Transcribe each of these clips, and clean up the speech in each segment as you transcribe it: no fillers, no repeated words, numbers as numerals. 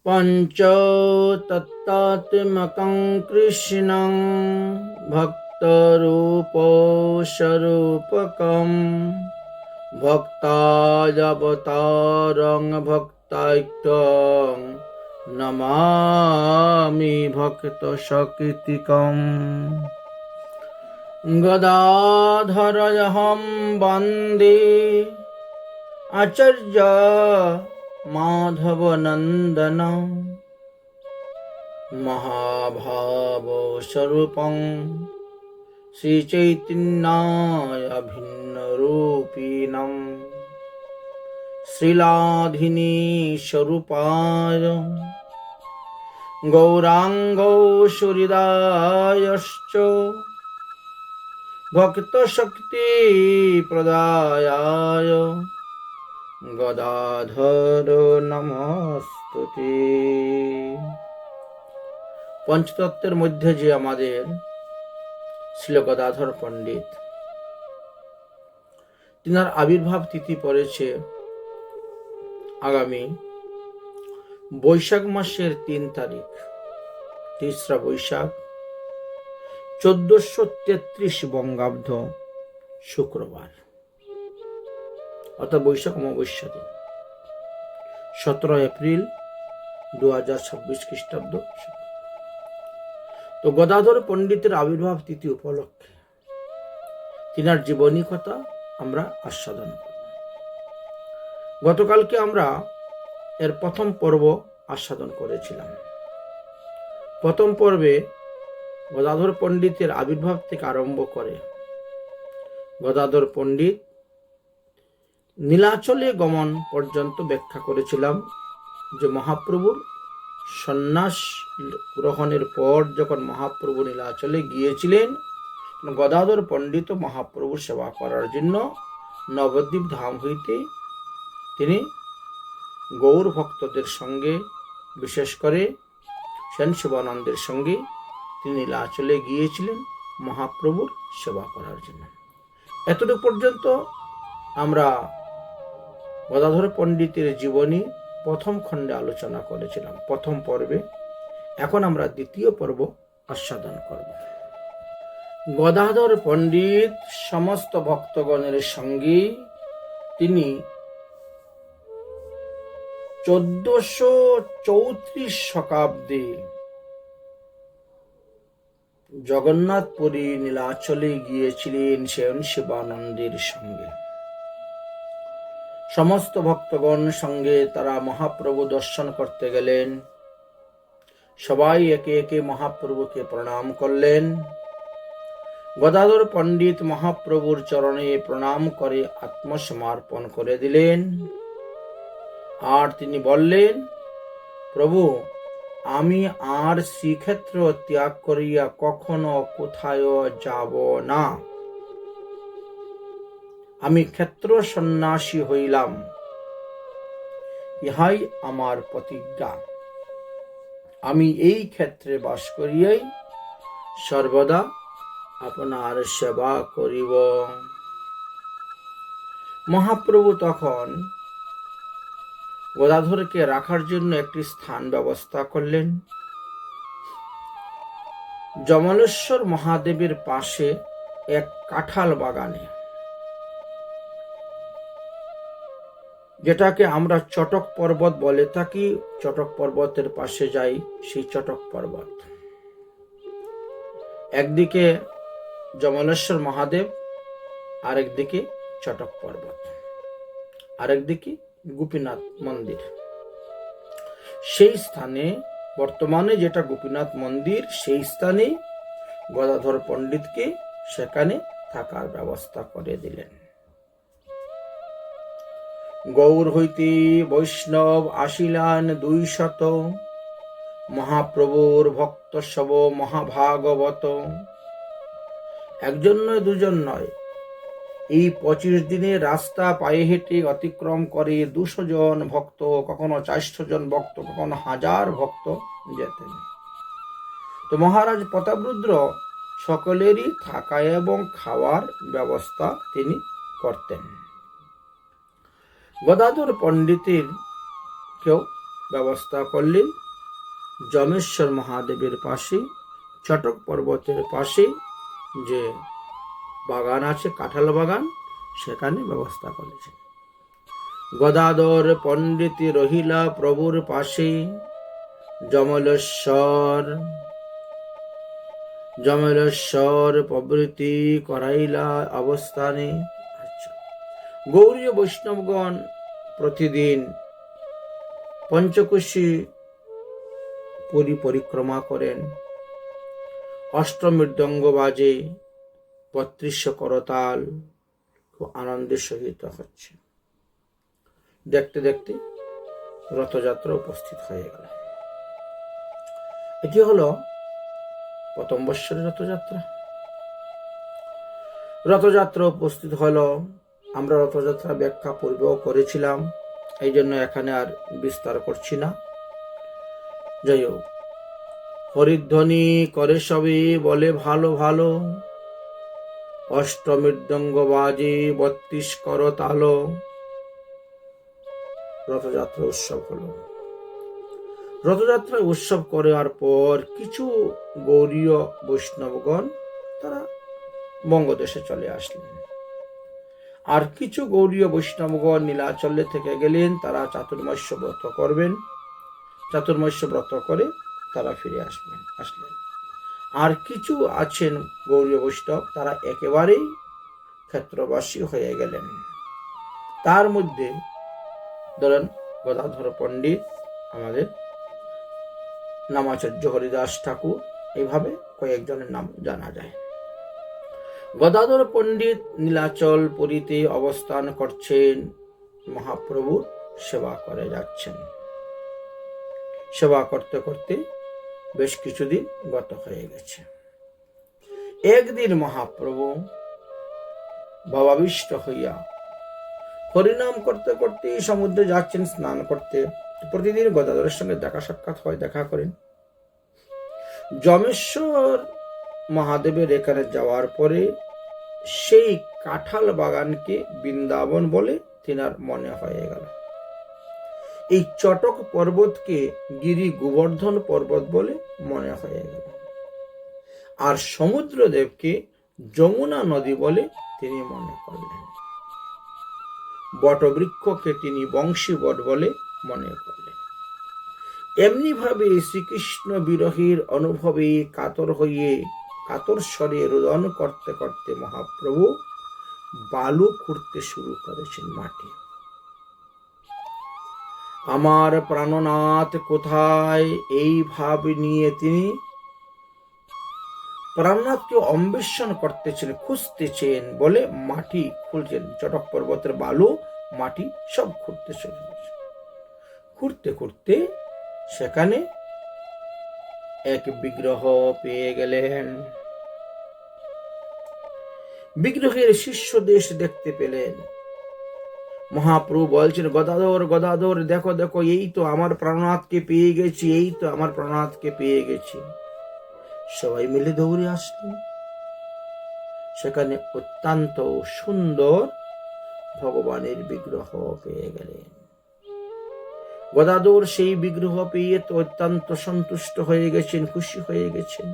পঞ্চতত্ত্বাত্মকং কৃষ্ণং ভক্তরূপস্বরূপকং ভক্তাবতারং ভক্তাখ্যং নমামি ভক্তশকীতিকং। গদাধরমহং বন্দে আচার্য মাধবনন্দনং মহাভাবস্বরূপং শ্রীচৈতন্যাভিন্নরূপিণং শ্রীলাধিনীস্বরূপায় গৌরাঙ্গৌসুহৃদায়শ্চ ভক্তশক্তিপ্রদায়ায় গদাধর নমস্তুতে। পঞ্চতত্ত্বের মধ্যে যে আমাদের শ্রী গদাধর পণ্ডিত, তিনার আবির্ভাব তিথি পড়েছে আগামী বৈশাখ মাসের 3 তারিখ, 3রা বৈশাখ 1433 বঙ্গাব্দ শুক্রবার, অর্থাৎ বৈশাখ অমাবস্যা দিন, 17 এপ্রিল 2026 খ্রিস্টাব্দ। তো গদাধর পণ্ডিতের আবির্ভাব তিথি উপলক্ষে তিনার জীবনী কথা আমরা আস্বাদন করব। গতকালকে আমরা এর প্রথম পর্ব আস্বাদন করেছিলাম। প্রথম পর্বে গদাধর পণ্ডিতের আবির্ভাব থেকে আরম্ভ করে গদাধর পণ্ডিত নীলাচলে গমন পর্যন্ত ব্যাখ্যা করেছিলাম যে মহাপ্রভুর সন্ন্যাস গ্রহণের পর যখন মহাপ্রভু নীলাচলে গিয়েছিলেন, গদাধর পণ্ডিত মহাপ্রভুর সেবা করার জন্য নবদ্বীপ ধাম হইতে তিনি গৌর ভক্তদের সঙ্গে, বিশেষ করে সেন শিবানন্দের সঙ্গে তিনি নীলাচলে গিয়েছিলেন মহাপ্রভুর সেবা করার জন্য। এতটুকু পর্যন্ত আমরা গদাধর পণ্ডিতের জীবনী প্রথম খণ্ডে আলোচনা করেছিলাম, প্রথম পর্বে। এখন আমরা দ্বিতীয় পর্ব আস্বাদন করব। গদাধর পণ্ডিত সমস্ত ভক্তগণের সঙ্গে তিনি 1434 শতাব্দে জগন্নাথপুরী নীলাচলে গিয়েছিলেন সেন শিবানন্দের সঙ্গে। সমস্ত ভক্তগণ সঙ্গে তারা মহাপ্রভু দর্শন করতে গেলেন। সবাই একে একে মহাপ্রভুকে প্রণাম করলেন। গদাধর পণ্ডিত মহাপ্রভুর চরণে প্রণাম করে আত্মসমর্পণ করে দিলেন। আর তিনি বললেন, প্রভু, আমি আর শ্রীক্ষেত্র ত্যাগ করিয়া কখনো কোথায় যাব না। আমি ক্ষেত্র সন্ন্যাসী হইলাম, ইহাই আমার প্রতিজ্ঞা। আমি এই ক্ষেত্রে বাস করিয়াই সর্বদা আপনার সেবা করিব। মহাপ্রভু তখন গদাধরকে রাখার জন্য একটি স্থান ব্যবস্থা করলেন। জমলেশ্বর মহাদেবের পাশে এক কাঁঠাল বাগানে, যেটাকে আমরা চটক পর্বত বলে থাকি। চটক পর্বতের পাশে যাই, সেই চটক পর্বত। একদিকে জমলেশ্বর মহাদেব, আরেকদিকে চটক পর্বত, আরেকদিকে গোপীনাথ মন্দির। সেই স্থানে, বর্তমানে যেটা গোপীনাথ মন্দির, সেই স্থানে গদাধর পণ্ডিতকে সেখানে থাকার ব্যবস্থা করে দিলেন। গৌর হইতে বৈষ্ণব আসিলেন 200, মহাপ্রভুর ভক্ত সব মহাভাগবত। একজন নয়, দুজন নয়, এই 25 দিনের রাস্তা পায়ে হেঁটে অতিক্রম করে 200 জন ভক্ত, কখনো 400 জন ভক্ত, কখনো 1000 ভক্ত যেতেন। তো মহারাজ প্রতাপরুদ্র সকলেরই থাকা এবং খাওয়ার ব্যবস্থা তিনি করতেন। গদাধর পণ্ডিতের কেউ ব্যবস্থা করলেন যমেশ্বর মহাদেবের পাশে, চটক পর্বতের পাশে যে বাগান আছে, কাঁঠাল বাগান, সেখানে ব্যবস্থা করেছেন। গদাধর পণ্ডিত রহিলা প্রভুর পাশে, যমলেশ্বর প্রভৃতি করাইলা অবস্থানে। গৌরীয় বৈষ্ণবগণ প্রতিদিন পঞ্চকোশী পুরী পরিক্রমা করেন, অষ্টমৃদঙ্গ বাজে, ৩২০০ করতাল, খুব আনন্দের সহিত হচ্ছে। দেখতে দেখতে রথযাত্রা উপস্থিত হয়ে গেল। এটি হলো প্রথম বৎসরের রথযাত্রা। রথযাত্রা উপস্থিত হলো। আমরা রথযাত্রা ব্যাখ্যা পূর্বেও করেছিলাম, এই জন্য এখানে আর বিস্তার করছি না। যাই হোক, হরিধ্বনি করে সবে বলে ভালো ভালো, অষ্টমৃদঙ্গ বাজে ৩২ করতাল। রথযাত্রা উৎসব হলো। রথযাত্রা উৎসব করার পর কিছু গৌরীয় বৈষ্ণবগণ তারা বঙ্গদেশে চলে আসলেন, আর কিছু গৌরীয় বৈষ্ণবগণ নীলাচলে থেকে গেলেন। তারা চাতুর্মাস্য ব্রত করবেন, চাতুর্মাস্য ব্রত করে তারা ফিরে আসলেন। আর কিছু আছেন গৌরীয় বৈষ্ণব, তারা একেবারেই ক্ষেত্রবাসী হয়ে গেলেন। তার মধ্যে ধরেন গদাধর পণ্ডিত, আমাদের নামাচার্য হরিদাস ঠাকুর, এইভাবে কয়েকজনের নাম জানা যায়। গদাধর পণ্ডিত নীলাচল পুরীতে অবস্থান করছেন, মহাপ্রভুর সেবা করে যাচ্ছেন। সেবা করতে করতে বেশ কিছুদিন গত হয়ে গেছে। একদিন মহাপ্রভু ভাবাবিষ্ট হইয়া হরিনাম করতে করতে সমুদ্রে যাচ্ছেন স্নান করতে। প্রতিদিন গদাধরের সঙ্গে দেখা সাক্ষাৎ হয়, দেখা করেন। যমেশ্বর মহাদেবের এখানে যাওয়ার পরে সেই কাঁঠাল বাগানকে বৃন্দাবন বলে তিনার মনে হয়ে গেল। এই চটক পর্বতকে গিরি গোবর্ধন পর্বত বলে মনে হয়ে গেল, আর সমুদ্রদেবকে যমুনা নদী বলে তিনি মনে করলেন। বটবৃক্ষকে তিনি বংশী বট বলে মনে করলেন। এমনি ভাবে শ্রীকৃষ্ণ বিরহের অনুভবে কাতর স্বরে রোদন করতে করতে মহাপ্রভু বালু খুঁড়তে শুরু করেছেন, মাটি। আমার প্রাণনাথ কোথায়, এই ভাব নিয়ে তিনি প্রাণনাথকে অন্বেষণ করতেছেন, খুঁজতেছেন বলে মাটি খুঁড়ছেন। চটক পর্বতের বালু, মাটি সব খুঁড়তে শুরু করেছেন। খুঁড়তে খুঁড়তে সেখানে এক বিগ্রহ পেয়ে গেলেন। বিগ্রহের শীর্ষ দেশ দেখতে পেলেন। মহাপ্রভু বলছেন, গদাধর গদাধর, দেখো দেখো, এই তো আমার প্রাণনাথকে পেয়ে গেছি, এই তো আমার প্রাণনাথকে পেয়ে গেছি। সবাই মিলে দৌড়ে আসলেন। সেখানে অত্যন্ত সুন্দর ভগবানের বিগ্রহ পেয়ে গেলেন। গদাধর সেই বিগ্রহ পেয়ে তো অত্যন্ত সন্তুষ্ট হয়ে গেছেন, খুশি হয়ে গেছেন।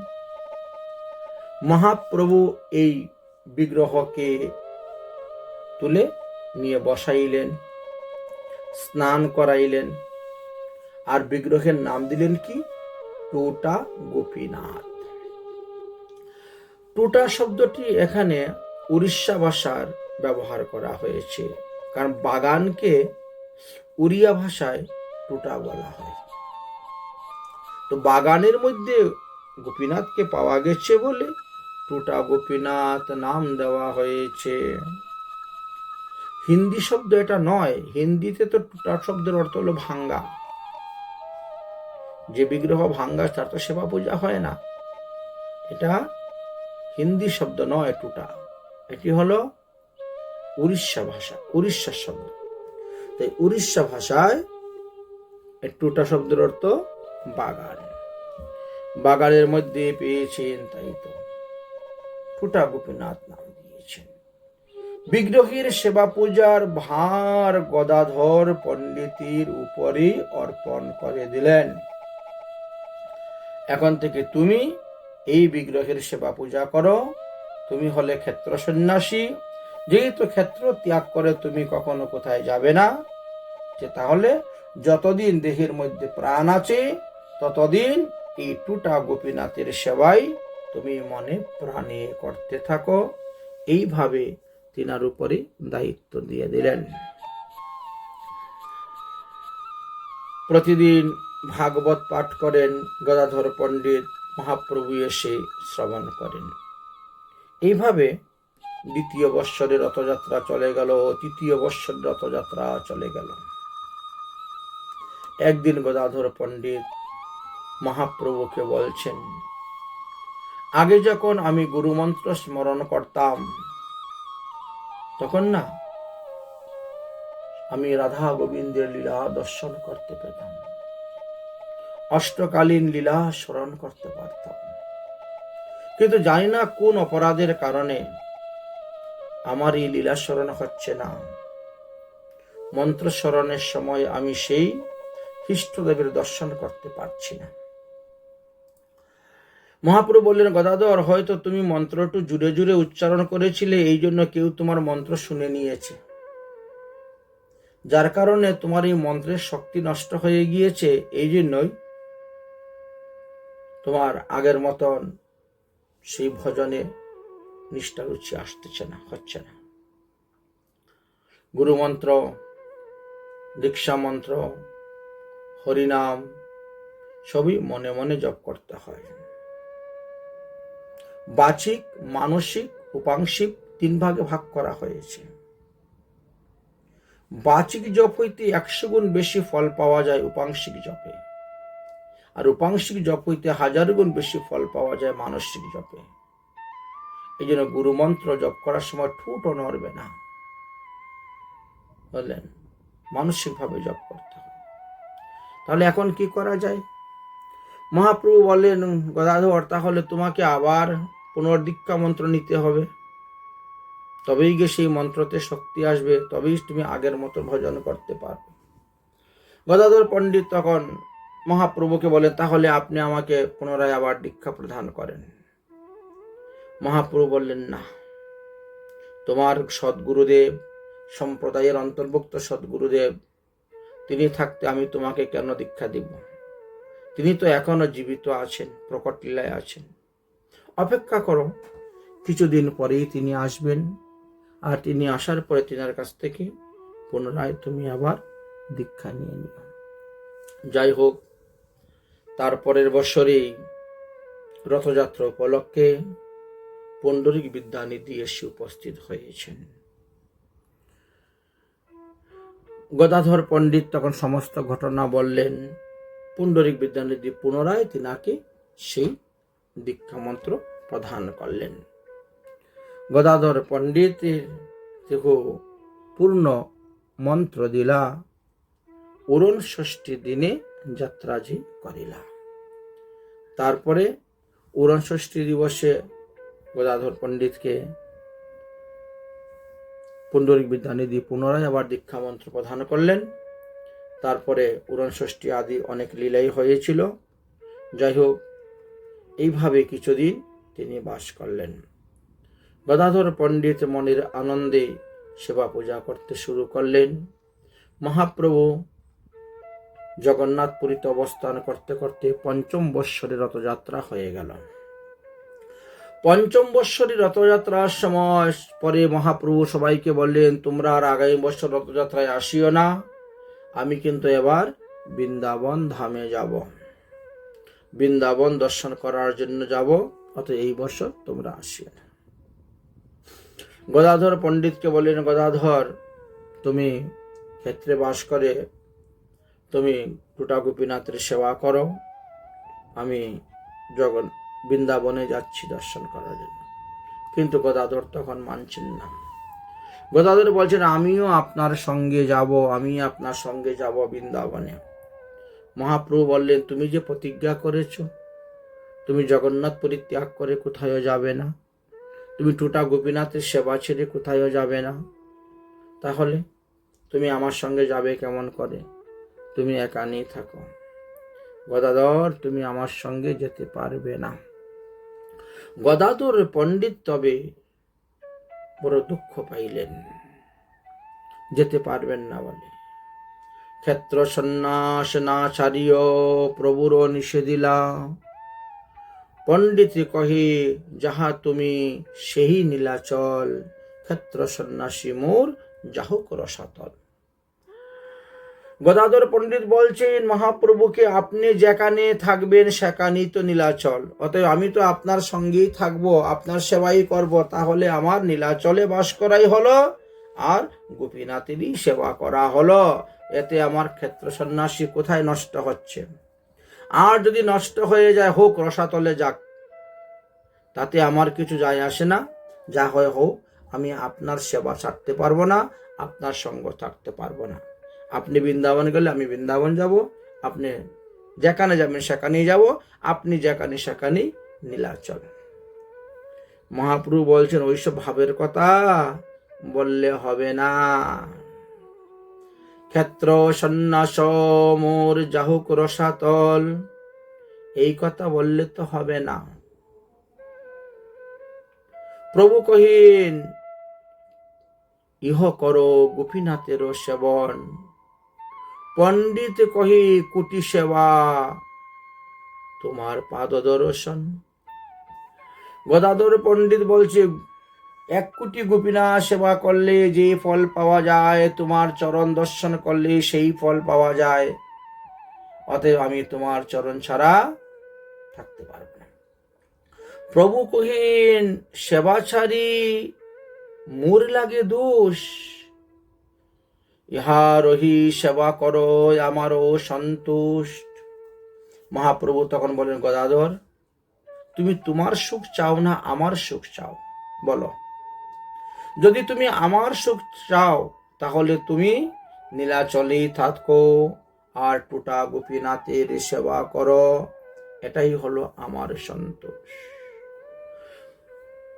মহাপ্রভু এই বিগ্রহকে তুলে নিয়ে বসাইলেন, স্নান করাইলেন, আর বিগ্রহের নাম দিলেন কি? টোটা গোপীনাথ। টোটা শব্দটি এখানে উড়িষ্যা ভাষার ব্যবহার করা হয়েছে, কারণ বাগানকে উড়িয়া ভাষায় টোটা বলা হয়। তো বাগানের মধ্যে গোপীনাথকে পাওয়া গেছে বলে টোটা গোপীনাথ নাম দেওয়া হয়েছে। হিন্দি শব্দ এটা নয়। হিন্দিতে তো টোটা শব্দের অর্থ হলো ভাঙ্গা। যে বিগ্রহ ভাঙ্গা তার তো সেবা পূজা হয় না। এটা হিন্দি শব্দ নয় টোটা, এটি হলো উড়িষ্যা ভাষা, উড়িষ্যার শব্দ। তাই উড়িষ্যা ভাষায় টোটা শব্দের অর্থ বাগান। বাগানের মধ্যে পেয়েছেন, তাই তো টোটা গোপীনাথ নাম দিয়েছেন। বিগ্রহের সেবা পূজার ভার গদাধর পণ্ডিতের উপরে অর্পণ করে দিলেন। এখন থেকে তুমি এই বিগ্রহের সেবা পূজা করো। তুমি হলে ক্ষেত্র সন্ন্যাসী, যেহেতু ক্ষেত্র ত্যাগ করে তুমি কখনো কোথায় যাবে না, যে তাহলে যতদিন দেহের মধ্যে প্রাণ আছে ততদিন এই টুটা গোপীনাথের সেবাই তুমি মনে প্রাণে করতে থাকো। এইভাবে তিনার উপরে দায়িত্ব দিয়ে দিলেন। প্রতিদিন ভাগবত পাঠ করেন গদাধর পণ্ডিত, মহাপ্রভু এসে শ্রবণ করেন। এইভাবে দ্বিতীয় বৎসরের রথযাত্রা চলে গেল, তৃতীয় বৎসরের রথযাত্রা চলে গেল। একদিন গদাধর পণ্ডিত মহাপ্রভুকে বলছেন, আগে যখন আমি গুরুমন্ত্র স্মরণ করতাম তখন না আমি রাধা গোবিন্দের লীলা দর্শন করতে পেতাম, অষ্টকালীন লীলা স্মরণ করতে পারতাম। কিন্তু জানি না কোন অপরাধের কারণে আমার এই লীলা স্মরণ হচ্ছে না। মন্ত্র স্মরণের সময় আমি সেই ইষ্টদেবের দর্শন করতে পারছি না। মহাপ্রভু বললেন, গদাধর, হয়তো তুমি মন্ত্রটি জুড়ে জুড়ে উচ্চারণ করেছিলে, এই জন্য কেউ তোমার মন্ত্র শুনে নিয়েছে, যার কারণে তোমার এই মন্ত্রের শক্তি নষ্ট হয়ে গিয়েছে। এই জন্যই তোমার আগের মতন সেই ভজনে নিষ্ঠা রুচি আসতেছে না, হচ্ছে না। গুরুমন্ত্র, দীক্ষা মন্ত্র, হরিনাম সবই মনে মনে জপ করতে হয়। বাচিক, মানসিক, উপাংশিক তিন ভাগে ভাগ করা হয়েছে। বাচিক জপ হইতে 100 গুণ বেশি ফল পাওয়া যায় উপাংশিক জপে, আর উপাংশিক জপ হইতে 1000 গুণ বেশি ফল পাওয়া যায় মানসিক জপে। এই জন্য গুরুমন্ত্র জপ করার সময় ঠোঁটও নড়বে না, বললেন, মানসিক ভাবে জপ করতে হবে। তাহলে এখন কি করা যায়? মহাপ্রভু বললেন, গদাধর, তাহলে তোমাকে আবার পুনর্দীক্ষা মন্ত্র নিতে হবে, তবেই গিয়ে সেই মন্ত্রতে শক্তি আসবে, তবেই তুমি আগের মতো ভজন করতে পারবে। গদাধর পণ্ডিত তখন মহাপ্রভুকে বলেন, তাহলে আপনি আমাকে পুনরায় আবার দীক্ষা প্রদান করেন। মহাপ্রভু বললেন, না, তোমার সদ্গুরুদেব, সম্প্রদায়ের অন্তর্ভুক্ত সদ্গুরুদেব, তিনি থাকতে আমি তোমাকে কেন দীক্ষা দিব? তিনি তো এখনো জীবিত আছেন, প্রকট লীলায় আছেন। অপেক্ষা করো, কিছুদিন পরেই তিনি আসবেন, আর তিনি আসার পরে তিনার কাছ থেকে পুনরায় তুমি আবার দীক্ষা নিয়ে নিও। যাই হোক, তারপরের বছরেই রথযাত্রা উপলক্ষে পুণ্ডরিক বিদ্যানিধি এসে উপস্থিত হয়েছেন। গদাধর পণ্ডিত তখন সমস্ত ঘটনা বললেন। পুণ্ডরিক বিদ্যানিধি পুনরায় তিনাকে সেই দীক্ষা মন্ত্র প্রদান করলেন। গদাধর পণ্ডিত দেখো পূর্ণ মন্ত্র দিলা, অরুণ ষষ্ঠী দিনে যাত্রাজি করিলা। তারপরে অরুণ ষষ্ঠী দিবসে গদাধর পণ্ডিতকে পুণ্ডরিক বিদ্যানিধি পুনরায় আবার দীক্ষা মন্ত্র প্রদান করলেন। তারপরে অরুণ ষষ্ঠী আদি অনেক লীলাই হয়েছিল। যাই হোক, এইভাবে কিছুদিন তিনি বাস করলেন। গদাধর পণ্ডিত মনের আনন্দে সেবা পূজা করতে শুরু করলেন। মহাপ্রভু জগন্নাথপুরীতে অবস্থান করতে করতে 5ম বৎসরে রথযাত্রা হয়ে গেল। 5ম বৎসরে রথযাত্রার সময় পরে মহাপ্রভু সবাইকে বললেন, তোমরা আর আগামী বছর রথযাত্রায় আসিও না, আমি কিন্তু এবার বৃন্দাবন ধামে যাব, বৃন্দাবন দর্শন করার জন্য যাব, অতএব এই বছর তোমরা আসিও না। গদাধর পণ্ডিতকে বললেন, গদাধর, তুমি ক্ষেত্রে বাস করে তুমি টুটা গোপীনাথের সেবা করো, আমি বৃন্দাবনে যাচ্ছি দর্শন করার জন্য। কিন্তু গদাধর তখন মানছেন না। গদাধর বলছেন, আমিও আপনার সঙ্গে যাব, আমি আপনার সঙ্গে যাব বৃন্দাবনে। মহাপ্রভু বললেন, তুমি যে প্রতিজ্ঞা করেছ তুমি জগন্নাথ পরিত্যাগ করে কোথাও যাবে না, তুমি টুটা গোপীনাথের সেবা ছেড়ে কোথায়ও যাবে না, তাহলে তুমি আমার সঙ্গে যাবে কেমন করে? তুমি একা নিয়ে থাকো। গদাধর, তুমি আমার সঙ্গে যেতে পারবে না। গদাধর পণ্ডিত তবে বড় দুঃখ পাইলেন, যেতে পারবেন না বলে। ক্ষেত্র সন্ন্যাস না ছাড়িও প্রভুর নিষেধিলা। পণ্ডিত কহে, যাহা তুমি সেই নীলাচল, ক্ষেত্র সন্ন্যাসী মোর যাহক রসাতল। গদাধর পণ্ডিত বলছেন, মহাপ্রভুকে আপনি যেখানে থাকবেন সেখানেই তো নীলাচল, অতএব আমি তো আপনার সঙ্গেই থাকবো, আপনার সেবাই করব, তাহলে আমার নীলাচলে বাস করাই হলো আর গোপীনাথেরই সেবা করা হলো। এতে আমার ক্ষেত্র সন্ন্যাসী কোথায় নষ্ট হচ্ছে? আর যদি নষ্ট হয়ে যায়, হোক, রসাতলে যাক, তাতে আমার কিছু যায় আসে না। যা হয় হোক, আমি আপনার সেবা ছাড়তে পারবো না, আপনার সঙ্গ থাকতে পারবো না। আপনি বৃন্দাবন গেলে আমি বৃন্দাবন যাব, আপনি যেখানে যাবেন সেখানেই যাব, আপনি যেখানে সেখানেই নীলাচল। মহাপ্রভু বলছেন, ওইসব ভাবের কথা বললে হবে না। ক্ষেত্র সন্ন্যাস মোর যাহুক রসাতল, এই কথা বললে তো হবে না। প্রভু কহিন, ইহ করো গোপীনাথের সেবন। পণ্ডিত কহি, কুটি সেবা তোমার পাদ দর্শন। গদাধর পণ্ডিত বলছে, 1 কোটি গোপীনাথ সেবা করলে যে ফল পাওয়া যায়, তোমার চরণ দর্শন করলে সেই ফল পাওয়া যায়, অতএব আমি তোমার চরণ ছাড়া থাকতে পারবো না। প্রভু কহিন, সেবা ছাড়ি মোর লাগে দোষ, ইহারহি সেবা করো আমারও সন্তুষ্ট। মহাপ্রভু তখন বলেন, গদাধর, তুমি তোমার সুখ চাও না আমার সুখ চাও? বলো, যদি তুমি আমার সুখ চাও তাহলে তুমি নীলাচলেই থাকো আর টুটা গোপীনাথের সেবা করো, এটাই হলো আমার সন্তোষ।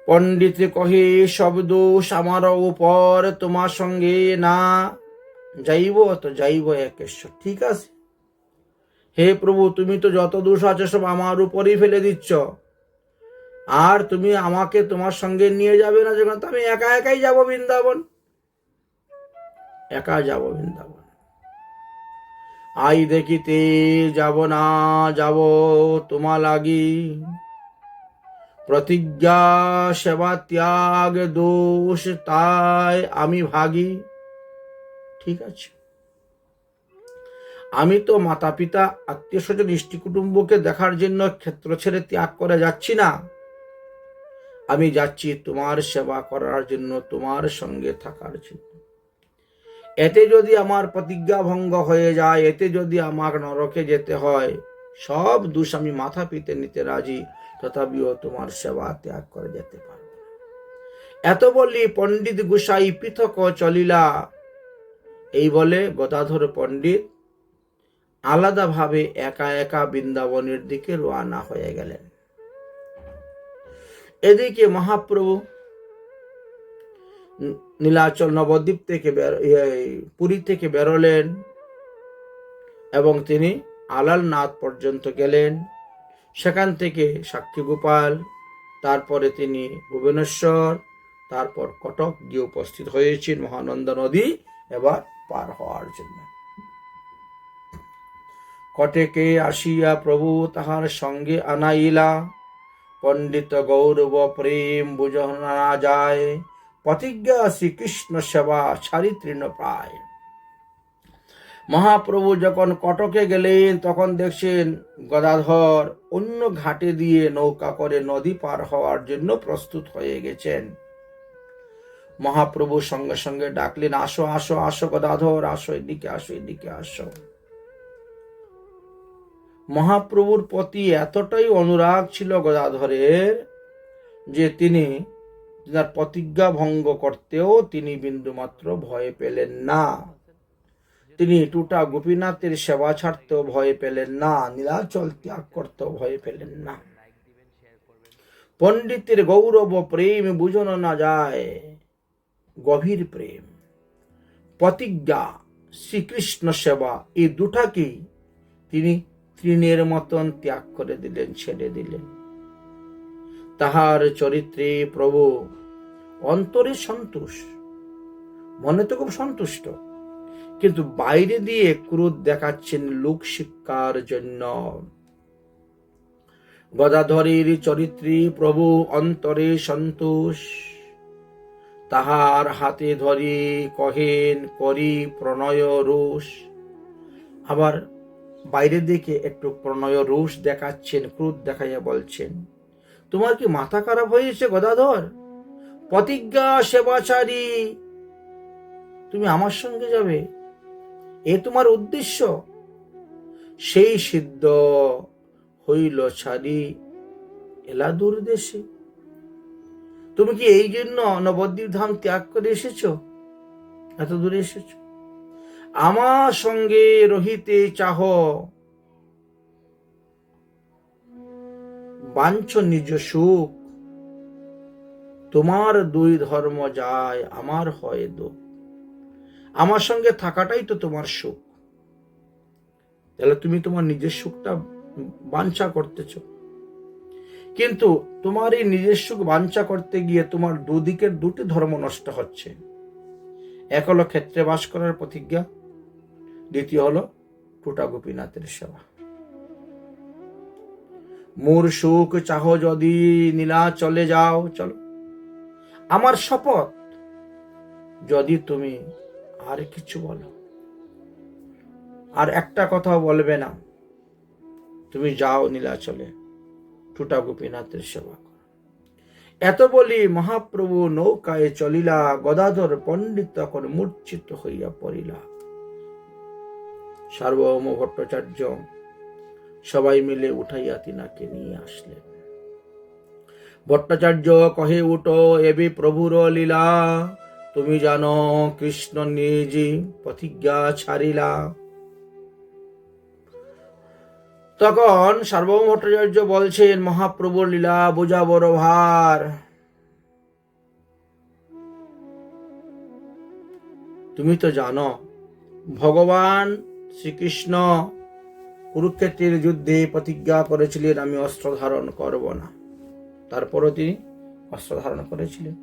পণ্ডিত কহে, সব দোষ আমার উপর, তোমার সঙ্গে না যাইব তো যাইব একেশ্বর। ঠিক আছে, হে প্রভু, তুমি তো যত দোষ আছে সব আমার উপরেই ফেলে দিচ্ছ, আর তুমি আমাকে তোমার সঙ্গে নিয়ে যাবে না যখন, তো আমি একা একাই যাব বৃন্দাবন, একা যাব বৃন্দাবন। আই দেখিতে যাব না যাব তোমা লাগি, প্রতিজ্ঞা সেবা ত্যাগ দোষ তাই আমি ভাগী। ঠিক আছে, আমি তো মাতা পিতা আত্মীয় স্বজন ইষ্টি কুটুম্বকে দেখার জন্য ক্ষেত্র ছেড়ে ত্যাগ করে যাচ্ছি না, আমি যাচ্ছি তোমার সেবা করার জন্য, তোমার সঙ্গে থাকার জন্য। এতে যদি আমার প্রতিজ্ঞা ভঙ্গ হয়ে যায়, এতে যদি আমার নরকে যেতে হয়, সব দোষ আমি মাথা পিতে নিতে রাজি, তথাপিও তোমার সেবা ত্যাগ করে যেতে পারব। এত বলি পণ্ডিত গোসাই পৃথক চলিলা। এই বলে গদাধর পণ্ডিত আলাদাভাবে একা একা বৃন্দাবনের দিকে রওনা হয়ে গেলেন। এদিকে মহাপ্রভু নীলাচল নবদ্বীপ থেকে পুরী থেকে বেরোলেন এবং তিনি আলালনাথ পর্যন্ত গেলেন। সেখান থেকে সাক্ষী গোপাল, তারপরে তিনি ভুবনেশ্বর, তারপর কটক গিয়ে উপস্থিত হয়েছেন মহানন্দা নদী এবার পার হওয়ার জন্য। কটকে আসিয়া প্রভু তাহার সঙ্গে আনাইলা, পণ্ডিত গৌরব প্রেম বুঝনা যায়, প্রতিজ্ঞা শ্রীকৃষ্ণ সেবা ছাড়ি তৃণ প্রায়। মহাপ্রভু যখন কটকে গেলেন তখন দেখছেন গদাধর অন্য ঘাটে দিয়ে নৌকা করে নদী পার হওয়ার জন্য প্রস্তুত হয়ে গেছেন। মহাপ্রভু সঙ্গে সঙ্গে ডাকলেন, আসো আসো আসো গদাধর, আসো, এদিকে আসো, এদিকে আসো। মহাপ্রভুর প্রতি এতটাই অনুরাগ ছিল গদাধরের যে তিনি তার প্রতিজ্ঞা ভঙ্গ করতেও তিনি বিন্দুমাত্র ভয় পেলেন না। তিনি টুটা গোপীনাথের সেবা ছাড়তেও ভয় পেলেন না, নীলাচল ত্যাগ করতেও ভয় পেলেন না। পণ্ডিতের গৌরব প্রেম বুঝানো না যায়, গভীর প্রেম, প্রতিজ্ঞা, শ্রীকৃষ্ণ সেবা, এই দুটাকেই তিনি তৃণের মতন ত্যাগ করে দিলেন, ছেড়ে দিলেন। তাহার চরিত্রে প্রভু অন্তরে সন্তুষ্ট, মনে তো খুব সন্তুষ্ট, কিন্তু বাইরে দিয়ে ক্রোধ দেখাচ্ছেন লোক শিক্ষার জন্য। গদাধরের চরিত্রে প্রভু অন্তরে সন্তোষ, তাহার হাতে ধরে কহেন করি প্রণয় রোষ। আবার বাইরে দিকে একটু প্রণয় রোষ দেখাচ্ছেন, ক্রোধ দেখাইয়া বলছেন, তোমার কি মাথা খারাপ হয়েছে গদাধর? প্রতিজ্ঞা সেবাচারী, তুমি আমার সঙ্গে যাবে, এ তোমার উদ্দেশ্য? সেই সিদ্ধ হইল ছাড়ি এলা দূর দেশে। তুমি কি এই জন্য নবদ্বীপ ধাম ত্যাগ করে এসেছো, এত দূরে এসেছো? আমার সঙ্গে রহিতে চাহ, বাঞ্ছ নিজ সুখ, তোমার দুই ধর্ম যায়, আমার হয় দুঃখ। আমার সঙ্গে থাকাটাই তো তোমার সুখ, তাহলে তুমি তোমার নিজের সুখটা বাঞ্ছা করতেছ। কিন্তু তোমার এই নিজের সুখ বাঞ্ছা করতে গিয়ে তোমার দুদিকের দুটি ধর্ম নষ্ট হচ্ছে। এক হলো ক্ষেত্রে বাস করার প্রতিজ্ঞা, দ্বিতীয় হলো টুটা গোপীনাথের সেবা। মোর সুখ চাহ যদি নীলা চলে যাও, চলো, আমার শপথ, যদি তুমি আর কিছু বলো, আর একটা কথাও বলবে না, তুমি যাও নীলাচলে, টুটা গোপীনাথের সেবা করো। এত বলি মহাপ্রভু নৌকায় চলিলা, গদাধর পণ্ডিত তখন মূর্ছিত হইয়া পড়িলা। সার্বভৌম ভট্টাচার্য সবাই মিলে উঠাইয়া তিনাকে নিয়ে আসলেন। ভট্টাচার্য কহে, উঠো, এবি প্রভুর লীলা, তুমি জানো কৃষ্ণ নিজে প্রতিজ্ঞা ছাড়িলা। তখন সার্বভৌম ভট্টাচার্য বলছেন, মহাপ্রভুর লীলা বোঝা বড় ভার, তুমি তো জানো ভগবান শ্রীকৃষ্ণ কুরুক্ষেত্রের যুদ্ধে প্রতিজ্ঞা করেছিলেন আমি অস্ত্র ধারণ করব না, তারপরও তিনি অস্ত্র ধারণ করেছিলেন।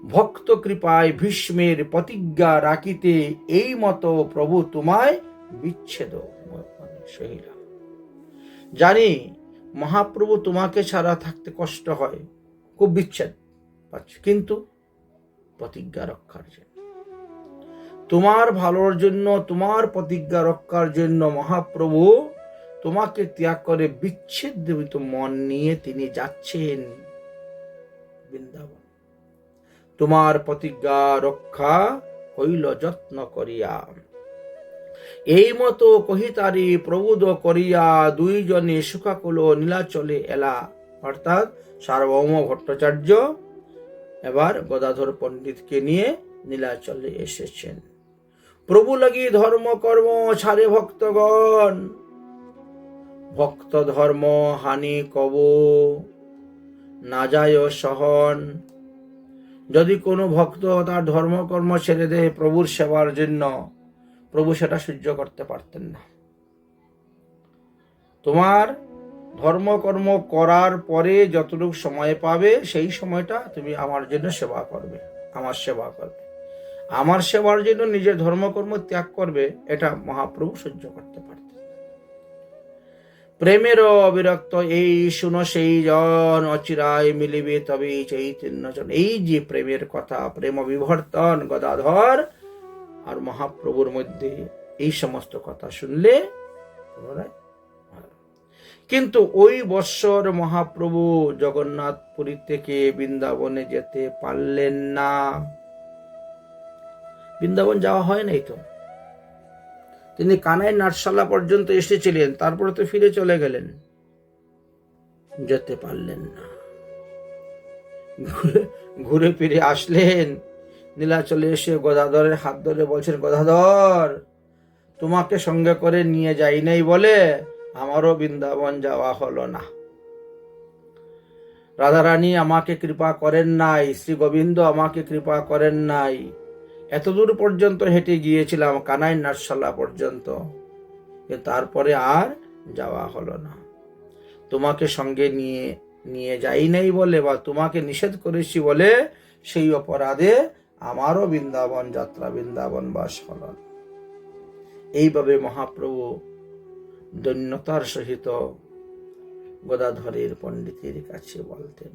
ভক্ত কৃপায় ভীষ্মের প্রতিজ্ঞা রাখিতে, এই মতো প্রভু তোমায় বিচ্ছেদ সহিলা। জানি মহাপ্রভু তোমাকে ছাড়া থাকতে কষ্ট হয়, খুব বিচ্ছেদ পাচ্ছে, কিন্তু প্রতিজ্ঞা রক্ষার জন্য, তোমার ভালোর জন্য, তোমার প্রতিজ্ঞা রক্ষার জন্য মহাপ্রভু তোমাকে ত্যাগ করে বিচ্ছেদ মন নিয়ে তিনি যাচ্ছেন বৃন্দাবন। তোমার প্রতিজ্ঞা রক্ষা হইল যত্ন করিয়া, এই মতো কহিতারি প্রবোধ করিয়া, দুইজনে সুখাকুল নীলাচলে এলা। অর্থাৎ সার্বভৌম ভট্টাচার্য এবার গদাধর পণ্ডিতকে নিয়ে নীলাচলে এসেছেন। প্রভু লাগি ধর্ম কর্ম ছাড়ে ভক্তগণ, ভক্ত ধর্ম হানি কব না যায় সহন। যদি কোনো ভক্ত তার ধর্মকর্ম ছেড়ে দেয় প্রভুর সেবার জন্য, প্রভু সেটা সহ্য করতে পারতেন না। তোমার ধর্মকর্ম করার পরে যতটুকু সময় পাবে, সেই সময়টা তুমি আমার জন্য সেবা করবে, আমার সেবা করবে। আমার সেবার জন্য নিজের ধর্মকর্ম ত্যাগ করবে, এটা মহাপ্রভু সহ্য করতে পারতেন। প্রেমের অবিরক্ত এই শুনো সেই জন, অচিরায় মিলিবে তবে চৈতন্য জন। এই যে প্রেমের কথা, প্রেম বিবর্তন গদাধর আর মহাপ্রভুর মধ্যে, এই সমস্ত কথা শুনলে কিন্তু ওই বৎসর মহাপ্রভু জগন্নাথপুরী থেকে বৃন্দাবনে যেতে পারলেন না। বৃন্দাবন যাওয়া হয় নাই তো, তিনি কানাই নাটশালা পর্যন্ত এসেছিলেন, তারপরে তো ফিরে চলে গেলেন, যেতে পারলেন না। ঘুরে ফিরে আসলেন, নীলাচলে এসে গদাধরের হাত ধরে বলছেন, গদাধর তোমাকে সঙ্গে করে নিয়ে যাই নাই বলে আমারও বৃন্দাবন যাওয়া হলো না। রাধারানী আমাকে কৃপা করেন নাই, শ্রী গোবিন্দ আমাকে কৃপা করেন নাই। এতদূর পর্যন্ত হেঁটে গিয়েছিলাম, কানাই নাটশালা পর্যন্ত, তারপরে আর যাওয়া হলো না। তোমাকে সঙ্গে নিয়ে যাই নাই বলে, বা তোমাকে নিষেধ করেছি বলে, সেই অপরাধে আমারও বৃন্দাবন যাত্রা, বৃন্দাবন বাস হল। এইভাবে মহাপ্রভু দৈন্যতার সহিত গদাধরের পণ্ডিতের কাছে বলতেন।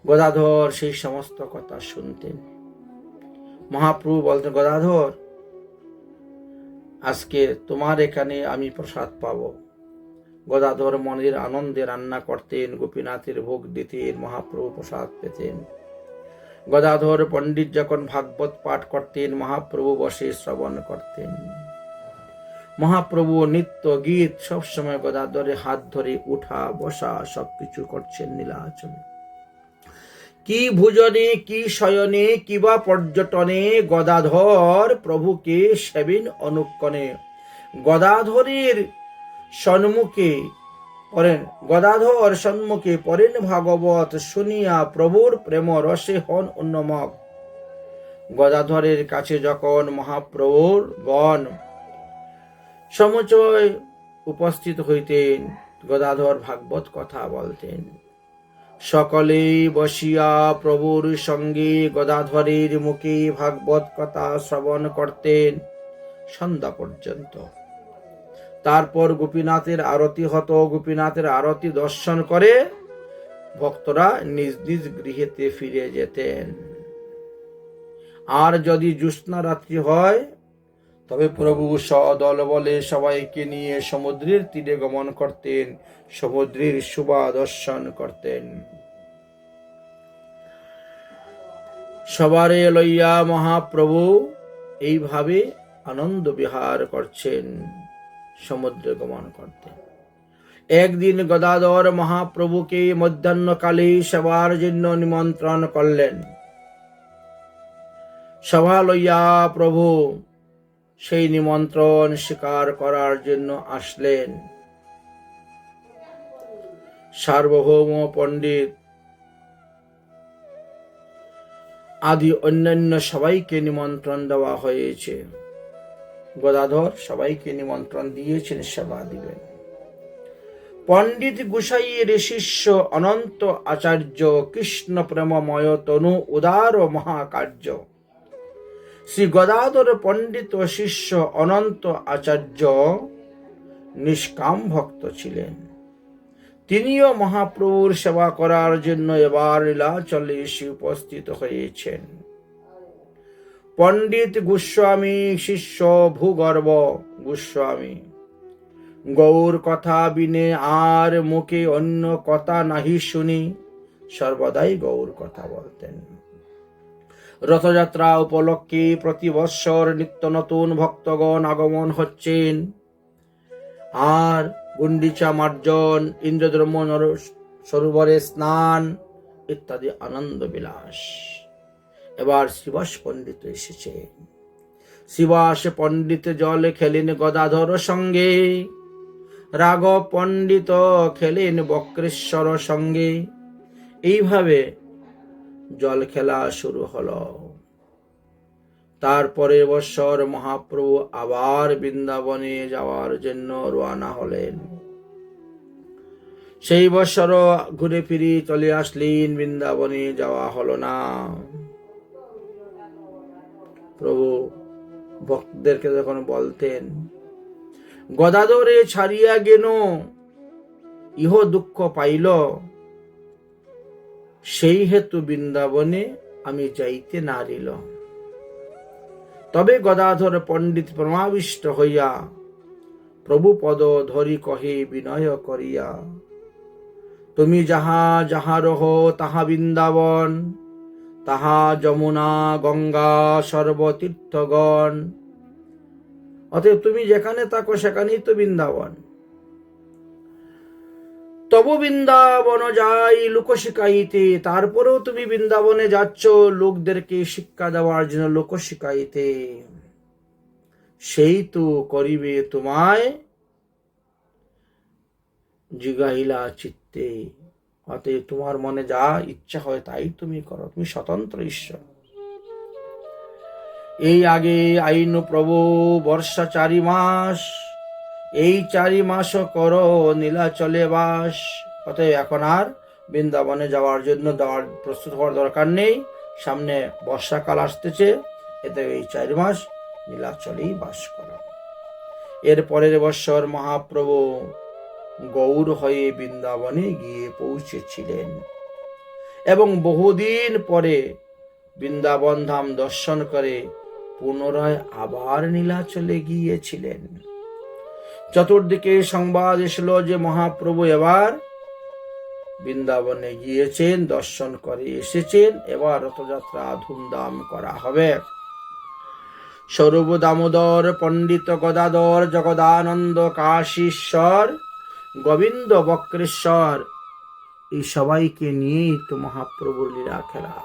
গদাধর সেই সমস্ত কথা শুনতেন। মহাপ্রভু বলতেন, গদাধর, আজকে তোমার এখানে আমি প্রসাদ পাবো। গদাধর মনের আনন্দে রান্না করতেন, গোপীনাথের ভোগ দিতেন, মহাপ্রভু প্রসাদ পেতেন। গদাধর পণ্ডিত যখন ভাগবত পাঠ করতেন, মহাপ্রভু বসে শ্রবণ করতেন। মহাপ্রভু নিত্য গীত সবসময় গদাধরের হাত ধরে উঠা বসা সবকিছু করছেন নীলাচলে। কি ভোজনে, কি শয়নে, কিবা পর্যটনে, গদাধর প্রভুকে সেবিন অনুক্ষণে। গদাধরের সম্মুখে পড়েন ভাগবত, শুনিয়া প্রভুর প্রেম রসে হন উন্মত্ত। গদাধরের কাছে যখন মহাপ্রভুর গণ সমুচয় উপস্থিত হইতেন, গদাধর ভাগবত কথা বলতেন। সকলেই বসিয়া প্রভুর সঙ্গে গদাধরের মুখে ভাগবত কথা শ্রবণ করতেন সন্ধ্যা পর্যন্ত। তারপর গোপীনাথের আরতি হতো। গোপীনাথের আরতি দর্শন করে ভক্তরা নিজ নিজ গৃহেতে ফিরে যেতেন। আর যদি জ্যোৎস্না রাত্রি হয়, তবে প্রভু সদল বলে সবাইকে নিয়ে সমুদ্রের তীরে গমন করতেন, সমুদ্রের শোভা দর্শন করতেন। সবারে লইয়া মহাপ্রভু এইভাবে আনন্দ বিহার করছেন, সমুদ্রে গমন করতেন। একদিন গদাধর মহাপ্রভুকে মধ্যাহ্নকালে সবার জন্য নিমন্ত্রণ করলেন। সভা লইয়া প্রভু সেই নিমন্ত্রণ স্বীকার করার জন্য আসলেন। সার্বভৌম পণ্ডিত আদি অন্যান্য সবাইকে নিমন্ত্রণ দেওয়া হয়েছে। গদাধর সবাইকে নিমন্ত্রণ দিয়েছেন, সেবা দিবেন। পণ্ডিত গোসাইয়ের শিষ্য অনন্ত আচার্য, কৃষ্ণ প্রেমময় তনু উদার মহাকার্য। শ্রী গদাধর পণ্ডিত শিষ্য অনন্ত আচার্য নিষ্কাম ভক্ত ছিলেন। তিনিও মহাপ্রভুর সেবা করার জন্য এবার লীলাচলে এসে উপস্থিত হয়েছেন। পণ্ডিত গোস্বামী শিষ্য ভূগর্ভ গোস্বামী গৌর কথা বিনে আর মুখে অন্য কথা নাহি শুনি, সর্বদাই গৌর কথা বলতেন। রথযাত্রা উপলক্ষে প্রতি বৎসর নিত্য নতুন ভক্তগণ আগমন হচ্ছেন, আর গুন্ডিচা মার্জন, ইন্দ্রদ্রম্য সরোবরে স্নান ইত্যাদি আনন্দ বিলাস। এবার শ্রীবাস পণ্ডিত এসেছে। শ্রীবাস পণ্ডিত জল খেলেন গদাধর সঙ্গে, রাঘব পণ্ডিত খেলেন বক্রেশ্বর সঙ্গে। এইভাবে জল খেলা শুরু হলো। তারপরের বৎসর মহাপ্রভু আবার বৃন্দাবনে যাওয়ার জন্য রওনা হলেন। সেই বৎসরও ঘুরে ফিরে চলে আসলেন, বৃন্দাবনে যাওয়া হলো না। প্রভু ভক্তদেরকে যখন বলতেন, গদাধরে ছাড়িয়া গেন ইহ দুঃখ পাইল, সেই হেতু বৃন্দাবনে আমি যাইতে নারিল। তবে গদাধর পণ্ডিত পরমাবিষ্ট হইয়া প্রভু পদ ধরি কহে বিনয় করিয়া, তুমি যাহা যাহা রহ তাহা বৃন্দাবন, তাহা যমুনা গঙ্গা সর্বতীর্থগণ। অতএব তুমি যেখানে থাকো সেখানেই তো বৃন্দাবন। তবু বৃন্দাবন যাই লোক শিখাইতে, তারপরেও তুমি বৃন্দাবনে যাচ্ছ লোকদেরকে শিক্ষা দেওয়ার জন্য, লোক শিখাইতে। সেই তো করিবে তোমায় জিগাইলা চিত্তে, অতএব তোমার মনে যা ইচ্ছা হয় তাই তুমি করো, তুমি স্বতন্ত্র ঈশ্বর। এই আগে আইন প্রভু বর্ষা 4 মাস, এই 4 মাসও করো নীলাচলে বাস। অতএব এখন আর বৃন্দাবনে যাওয়ার জন্য প্রস্তুত হওয়ার দরকার নেই, সামনে বর্ষাকাল আসতেছে, এতে এই 4 মাস নীলাচলেই বাস করো। এর পরের বৎসর মহাপ্রভু গৌর হয়ে বৃন্দাবনে গিয়ে পৌঁছেছিলেন এবং বহুদিন পরে বৃন্দাবন ধাম দর্শন করে পুনরায় আবার নীলাচলে গিয়েছিলেন। চতুর্দিকে সংবাদ এসেছিল যে মহাপ্রভু এবার বৃন্দাবনে গিয়েছেন, দর্শন করে এসেছেন, এবার রথযাত্রা ধুমধাম করা হবে। স্বরূপ দামোদর, পণ্ডিত গদাধর, জগদানন্দ, কাশীশ্বর, গোবিন্দ বক্রেশ্বর, এই সবাইকে নিয়েই তো মহাপ্রভুর লীলা খেলা।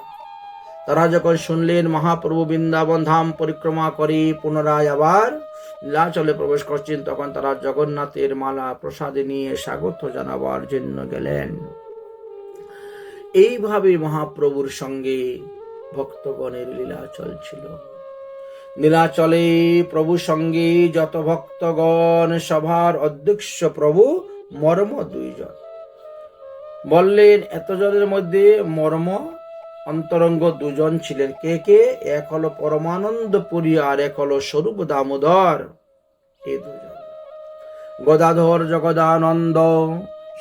তারা যখন শুনলেন মহাপ্রভু বৃন্দাবন ধাম পরিক্রমা করে পুনরায় আবার নীলাচলে প্রবেশ করছেন, তখন তারা জগন্নাথের মালা প্রসাদে নিয়ে স্বাগত জানাবার জন্য গেলেন। এইভাবে মহাপ্রভুর সঙ্গে ভক্তগণের লীলা চলছিল। নীলাচলে প্রভু সঙ্গে যত ভক্তগণ, সভার অধ্যক্ষ প্রভু মর্ম 2 জন। বললেন এতজনের মধ্যে মর্ম অন্তরঙ্গ 2 জন ছিলেন। কে কে? এক হলো পরমানন্দ পুরী, আর এক হলো স্বরূপ দামোদর। এই 2 জন গদাধর জগদানন্দ,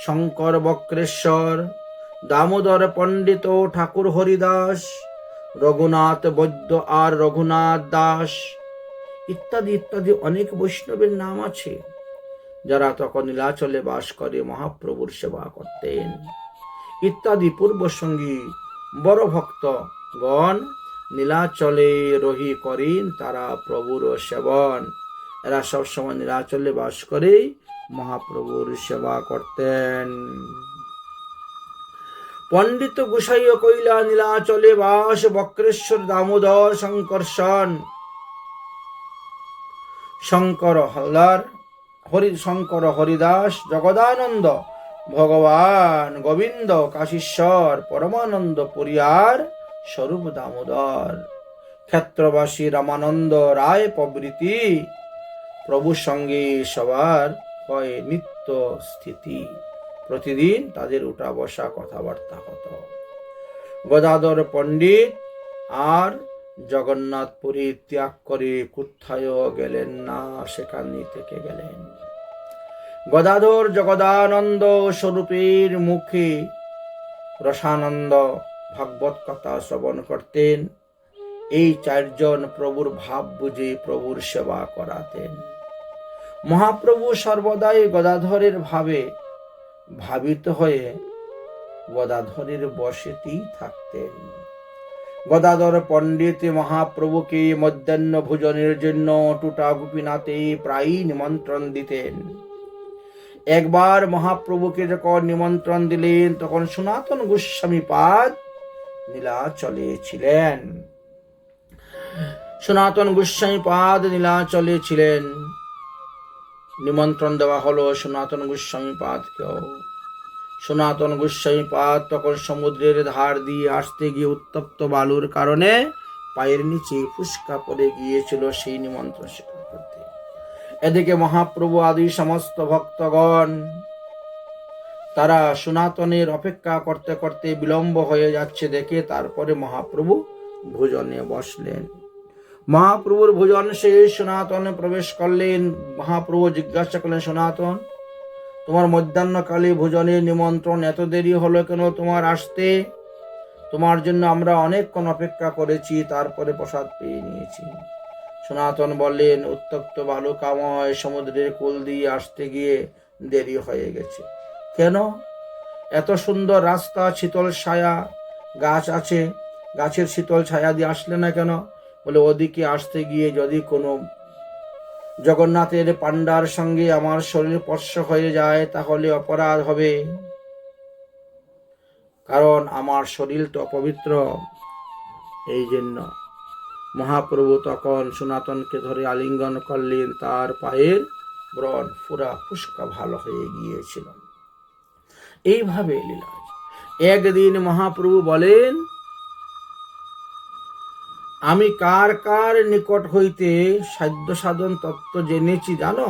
শঙ্কর বক্রেশ্বর, দামোদর পণ্ডিত ঠাকুর হরিদাস, রঘুনাথ বৈদ্য আর রঘুনাথ দাস ইত্যাদি ইত্যাদি অনেক বৈষ্ণবের নাম আছে, যারা তখন নীলাচলে বাস করে মহাপ্রভুর সেবা করতেন। ইত্যাদি পূর্বসঙ্গী বড় ভক্তগণ নীলাচলে রহি করেন, তারা প্রভুর সেবন। এরা সবসময় নীলাচলে বাস করে মহাপ্রভুর সেবা করতেন। পণ্ডিত গোসাইও কইলা নীলাচলে বাস, বক্রেশ্বর দামোদর শঙ্কর্ষণ, শঙ্কর হলদার, শঙ্কর হরিদাস, জগদানন্দ, ভগবান গোবিন্দ, কাশীশ্বর, পরমানন্দ পুরিয়ার, স্বরূপ দামোদর, ক্ষেত্রবাসী রামানন্দ রায় প্রভৃতি প্রভুর সঙ্গে সবার হয় নিত্য স্থিতি। প্রতিদিন তাদের উঠা বসা কথাবার্তা হতো। গদাধর পণ্ডিত আর জগন্নাথপুরী ত্যাগ করে কোথায়ও গেলেন না, সেখানে থেকে গেলেন। গদাধর জগদানন্দ স্বরূপের মুখে রসানন্দ ভাগবত কথা শ্রবণ করতেন। এই 4 জন প্রভুর ভাব বুঝে প্রভুর সেবা করাতেন। মহাপ্রভু সর্বদাই গদাধরের ভাবে ভাবিত হয়ে গদাধরের বসেতেই থাকতেন। গদাধর পণ্ডিত মহাপ্রভুকে মধ্যাহ্ন ভোজনের জন্য টুটা গোপীনাথে প্রায়ই নিমন্ত্রণ দিতেন। একবার মহাপ্রভুকে যখন নিমন্ত্রণ দিলেন, তখন সনাতন গোস্বামী পাদ নীলাচলে ছিলেন। সনাতন গোস্বামী পাদ নীলাচলে ছিলেন। নিমন্ত্রণ দেওয়া হলো সনাতন গোস্বামী পাদকেও। সনাতন গোস্বামী পাদ তখন সমুদ্রের ধার দিয়ে আসতে গিয়ে উত্তপ্ত বালুর কারণে পায়ের নিচে ফুসকা পড়ে গিয়েছিল সেই নিমন্ত্রণ স্বীকার করতে। এদিকে মহাপ্রভু আদি সমস্ত ভক্তগণ তারা সনাতনের অপেক্ষা করতে করতে বিলম্ব হয়ে যাচ্ছে দেখে তারপরে মহাপ্রভু ভোজনে বসলেন। মহাপ্রভুর ভোজন শেষ, সনাতনে প্রবেশ করলেন। মহাপ্রভু জিজ্ঞাসা করলেন, সনাতন, তোমার মধ্যাহ্নকালে ভোজনের নিমন্ত্রণ, এত দেরি হলো কেন তোমার আসতে? তোমার জন্য আমরা অনেকক্ষণ অপেক্ষা করেছি, তারপরে প্রসাদ পেয়ে নিয়েছি। সনাতন বললেন, উত্তপ্ত বালুকাময় সমুদ্রের কোল দিয়ে আসতে গিয়ে দেরি হয়ে গেছে। কেন? এত সুন্দর রাস্তা, শীতল ছায়া, গাছ আছে, গাছের শীতল ছায়া দিয়ে আসলে না কেন? বলে, ওদিকে আসতে গিয়ে যদি কোনো জগন্নাথের পাণ্ডার সঙ্গে আমার শরীর স্পর্শ হয়ে যায় তাহলে অপরাধ হবে, কারণ আমার শরীর তো অপবিত্র। এই জন্য মহাপ্রভু তখন সনাতনকে ধরে আলিঙ্গন করলেন। তার পায়ের ব্রণ পুরা ফুসকা ভালো হয়ে গিয়েছিল। এইভাবে লীলা। একদিন মহাপ্রভু বলেন, আমি কার কার নিকট হইতে সাধ্য সাধন তত্ত্ব জেনেছি জানো?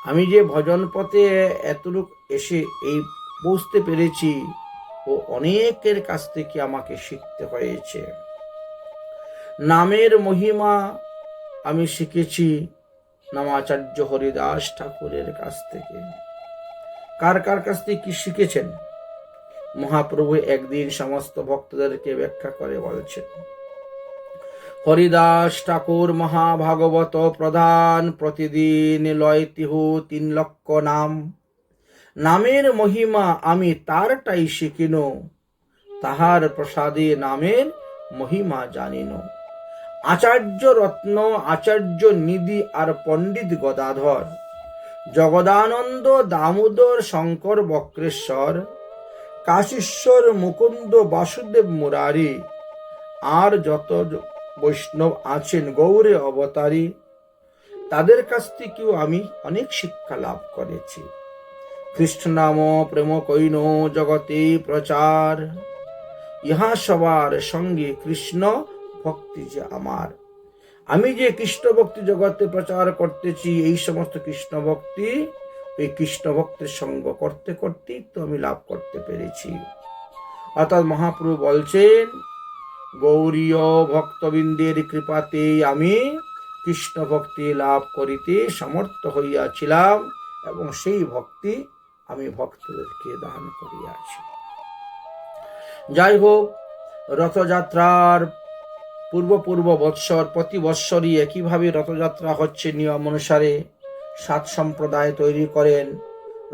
আমি যে ভজন পথে এতটুক এসে এই বুঝতে পেরেছি, ও অনেকের কাছ থেকে আমাকে শিখতে হয়েছে। নামের মহিমা আমি শিখেছি নামাচার্য হরিদাস ঠাকুরের কাছ থেকে। কার কার কাছ থেকে কি শিখেছেন? মহাপ্রভু একদিন সমস্ত ভক্তদেরকে ব্যাখ্যা করে বলছেন, হরিদাস ঠাকুর মহাভাগবত প্রধান, প্রতিদিন লয় তিহু 3 লক্ষ নাম। নামের মহিমা আমি তারটাই শিখিন, তাহার প্রসাদে নামের মহিমা জানিন। আচার্য রত্ন, আচার্য নিধি আর পণ্ডিত গদাধর, জগদানন্দ, দামোদর, শঙ্কর, বক্রেশ্বর, কাশীশ্বর, মুকুন্দ, বাসুদেব, মুরারি, আর যত বৈষ্ণব আছেন গৌরে অবতারী, তাদের কাছ থেকেও আমি অনেক শিক্ষা লাভ করেছি। কৃষ্ণ নাম প্রেম কইন জগতে প্রচার, ইহা সবার সঙ্গে কৃষ্ণ ভক্তি যে আমার। আমি যে কৃষ্ণ ভক্তি জগতে প্রচার করতেছি, এই সমস্ত কৃষ্ণ ভক্তি ওই কৃষ্ণ ভক্তের সঙ্গ করতে করতেই তো আমি লাভ করতে পেরেছি। অর্থাৎ মহাপ্রভু বলছেন, গৌরীয় ভক্তবৃন্দের কৃপাতে আমি কৃষ্ণ ভক্তি লাভ করিতে সমর্থ হইয়াছিলাম, এবং সেই ভক্তি আমি ভক্তদেরকে দান করিয়াছি। যাই হোক, রথযাত্রার পূর্ব বৎসর প্রতি বৎসরই একইভাবে রথযাত্রা হচ্ছে নিয়ম অনুসারে। 7 সম্প্রদায় তৈরি করেন।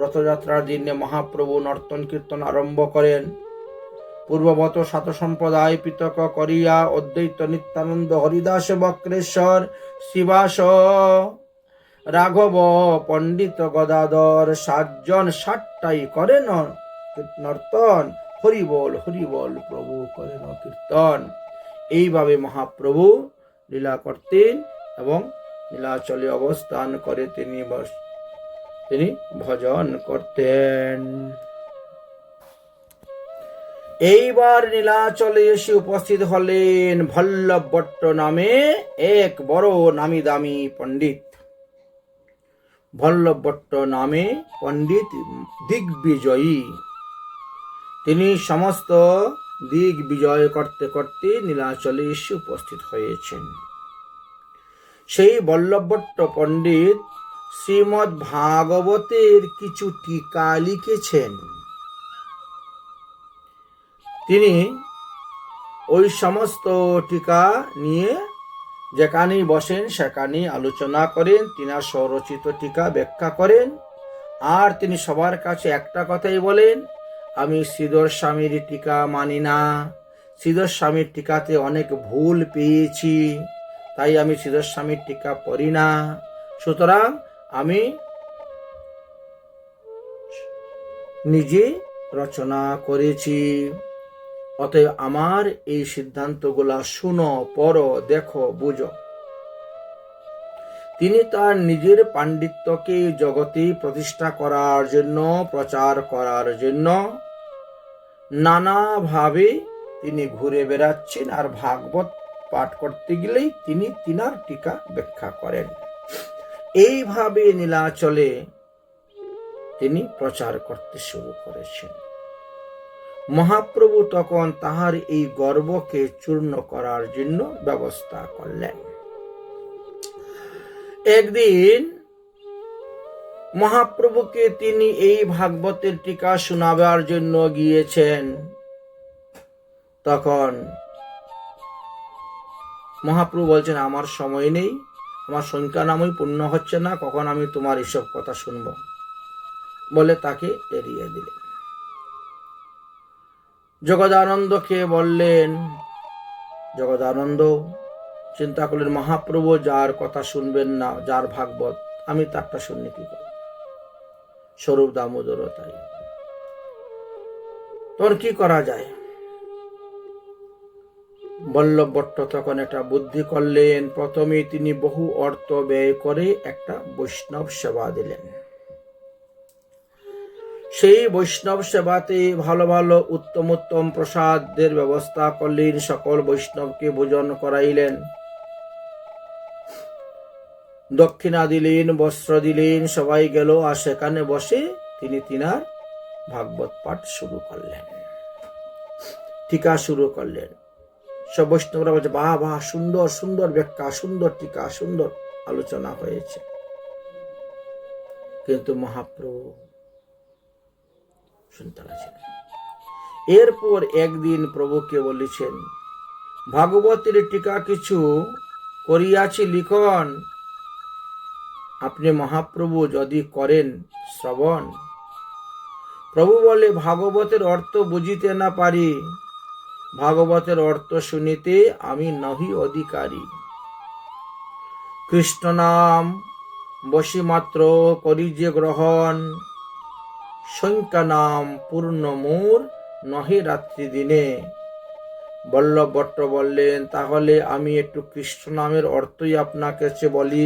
রথযাত্রার দিনে মহাপ্রভু নর্তন কীর্তন আরম্ভ করেন। পূর্ববত 7 সম্প্রদায় পৃথক করিয়া অদ্বৈত নিত্যানন্দ, হরিদাস, বক্রেশ্বর, শিবাস, রাঘব, পণ্ডিত গদাধর 7 জন 7টাই করেন নর্তন। হরিবল হরিবল প্রভু করেন কীর্তন। এইভাবে মহাপ্রভু লীলা করতেন এবং নীলাচলে অবস্থান করে তিনি ভজন করতেন। এইবার নীলাচলে এসে উপস্থিত হলেন বল্লভ ভট্ট নামে এক বড় নামি দামি পণ্ডিত। বল্লভ ভট্ট নামে পণ্ডিত দিগ্বিজয়ী। তিনি সমস্ত দিক বিজয় করতে করতে নীলাচলে এসে উপস্থিত হয়েছেন। সেই বল্লভ ভট্ট পণ্ডিত শ্রীমদ্ ভাগবতের কিছু টিকা লিখেছেন। তিনি ওই সমস্ত টিকা নিয়ে যেখানেই বসেন সেখানেই আলোচনা করেন, তিনার স্বরচিত টিকা ব্যাখ্যা করেন। আর তিনি সবার কাছে একটা কথাই বলেন, আমি শ্রীধর স্বামীর টিকা মানি না, শ্রীধর স্বামীর টিকাতে অনেক ভুল পেয়েছি, তাই আমি শ্রীধর স্বামীর টিকা পড়ি না। সুতরাং আমি নিজে রচনা করেছি, অতএব আমার এই সিদ্ধান্তগুলা শুনো, পড়ো, দেখো, বুঝো। তিনি তার নিজের পাণ্ডিত্যকে জগতে প্রতিষ্ঠা করার জন্য, প্রচার করার জন্য নানাভাবে তিনি ঘুরে বেড়াচ্ছেন, আর ভাগবত পাঠ করতে গেলেই তিনি তিনার টিকা ব্যাখ্যা করেন। এইভাবে নীলাচলে তিনি প্রচার করতে শুরু করেছেন। মহাপ্রভু তখন তাহার এই গর্বকে চূর্ণ করার জন্য ব্যবস্থা করলেন। একদিন মহাপ্রভুকে তিনি এই ভাগবতের টিকা শোনাবার জন্য গিয়েছেন। তখন মহাপ্রভু বলছেন, আমার সময় নেই, আমার সংখ্যা নামই পূর্ণ হচ্ছে না, কখন আমি তোমার এসব কথা শুনব, বলে তাকে এড়িয়ে দিলেন। জগদানন্দকে বললেন, জগদানন্দ চিন্তা করলেন, মহাপ্রভু যার কথা শুনবেন না, যার ভাগবত, আমি তারটা শুনলে কি করব? স্বরূপ দামোদর তাই। তোর কি করা যায়? বল্লভ ভট্ট তখন একটা বুদ্ধি করলেন। প্রথমে তিনি বহু অর্থ ব্যয় করে একটা বৈষ্ণব সেবা দিলেন। সেই বৈষ্ণব সেবাতে ভালো ভালো উত্তম উত্তম প্রসাদের ব্যবস্থা করলেন, সকল বৈষ্ণবকে ভোজন করাইলেন, দক্ষিণা দিলেন, বস্ত্র দিলেন, সবাই গেল। আর সেখানে বসে তিনি তিনার ভাগবত পাঠ শুরু করলেন, টিকা শুরু করলেন। সব বৈষ্ণবরা বলছে, বাহ বাহ, সুন্দর সুন্দর ব্যাখ্যা, সুন্দর টিকা, সুন্দর আলোচনা হয়েছে। কিন্তু মহাপ্রভু শুনতে পাচ্ছেন। এরপর একদিন প্রভুকে বলেছেন, ভাগবতের টিকা কিছু করিয়াছি লিখন, আপনি মহাপ্রভু যদি করেন শ্রবণ। প্রভু বলে, ভাগবতের অর্থ বুঝিতে না পারি, ভাগবতের অর্থ শুনিতে আমি নহি অধিকারী। কৃষ্ণ নাম বসি মাত্র করি যে গ্রহণ, সংখ্যা নাম পূর্ণ মোর নহে রাত্রি দিনে। বল্লভ ভট্ট বললেন, তাহলে আমি একটু কৃষ্ণ নামের অর্থই আপনার কাছে বলি।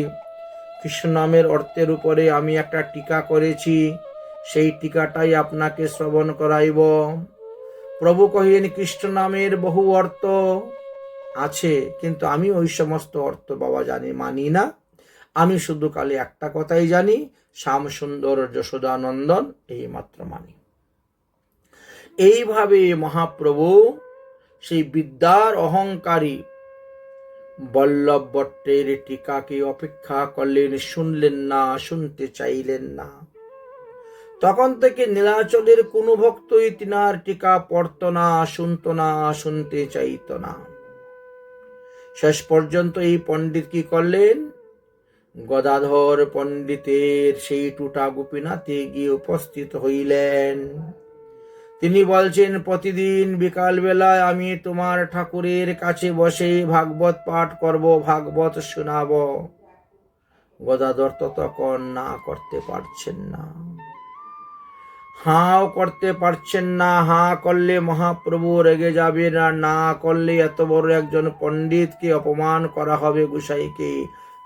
কৃষ্ণ নামের অর্থের উপরে আমি একটা টিকা করেছি, সেই টিকাটাই আপনাকে শ্রবণ করাইব। প্রভু কহিলেন, কৃষ্ণ নামের বহু অর্থ আছে, কিন্তু আমি ওই সমস্ত অর্থ বাবা মানি না। আমি শুধু খালি একটা কথাই জানি, শ্যাম সুন্দর যশোদানন্দন, এই মাত্র মানি। এইভাবে মহাপ্রভু সেই বিদ্যার অহংকারী বল্লভ ভট্টের টিকাকে অপেক্ষা করলেন, শুনলেন না, শুনতে চাইলেন না। তখন থেকে নীলাচলের কোনো ভক্তই তিনার টিকা পড়ত না, শুনত না, শুনতে চাইত না। শেষ পর্যন্ত এই পণ্ডিত কি করলেন, গদাধর পণ্ডিতের সেই টুটা গোপীনাথে গিয়ে উপস্থিত হইলেন। তিনি বলছেন, প্রতিদিন বিকাল বেলায় আমি তোমার ঠাকুরের কাছে বসে ভাগবত পাঠ করব, ভাগবত শোনাব। গদাধর ততক্ষণ না করতে পারছেন না, হাও করতে পারছেন না। হাঁ করলে মহাপ্রভু রেগে যাবেন, আর না করলে এত বড় একজন পণ্ডিতকে অপমান করা হবে গোসাইকে।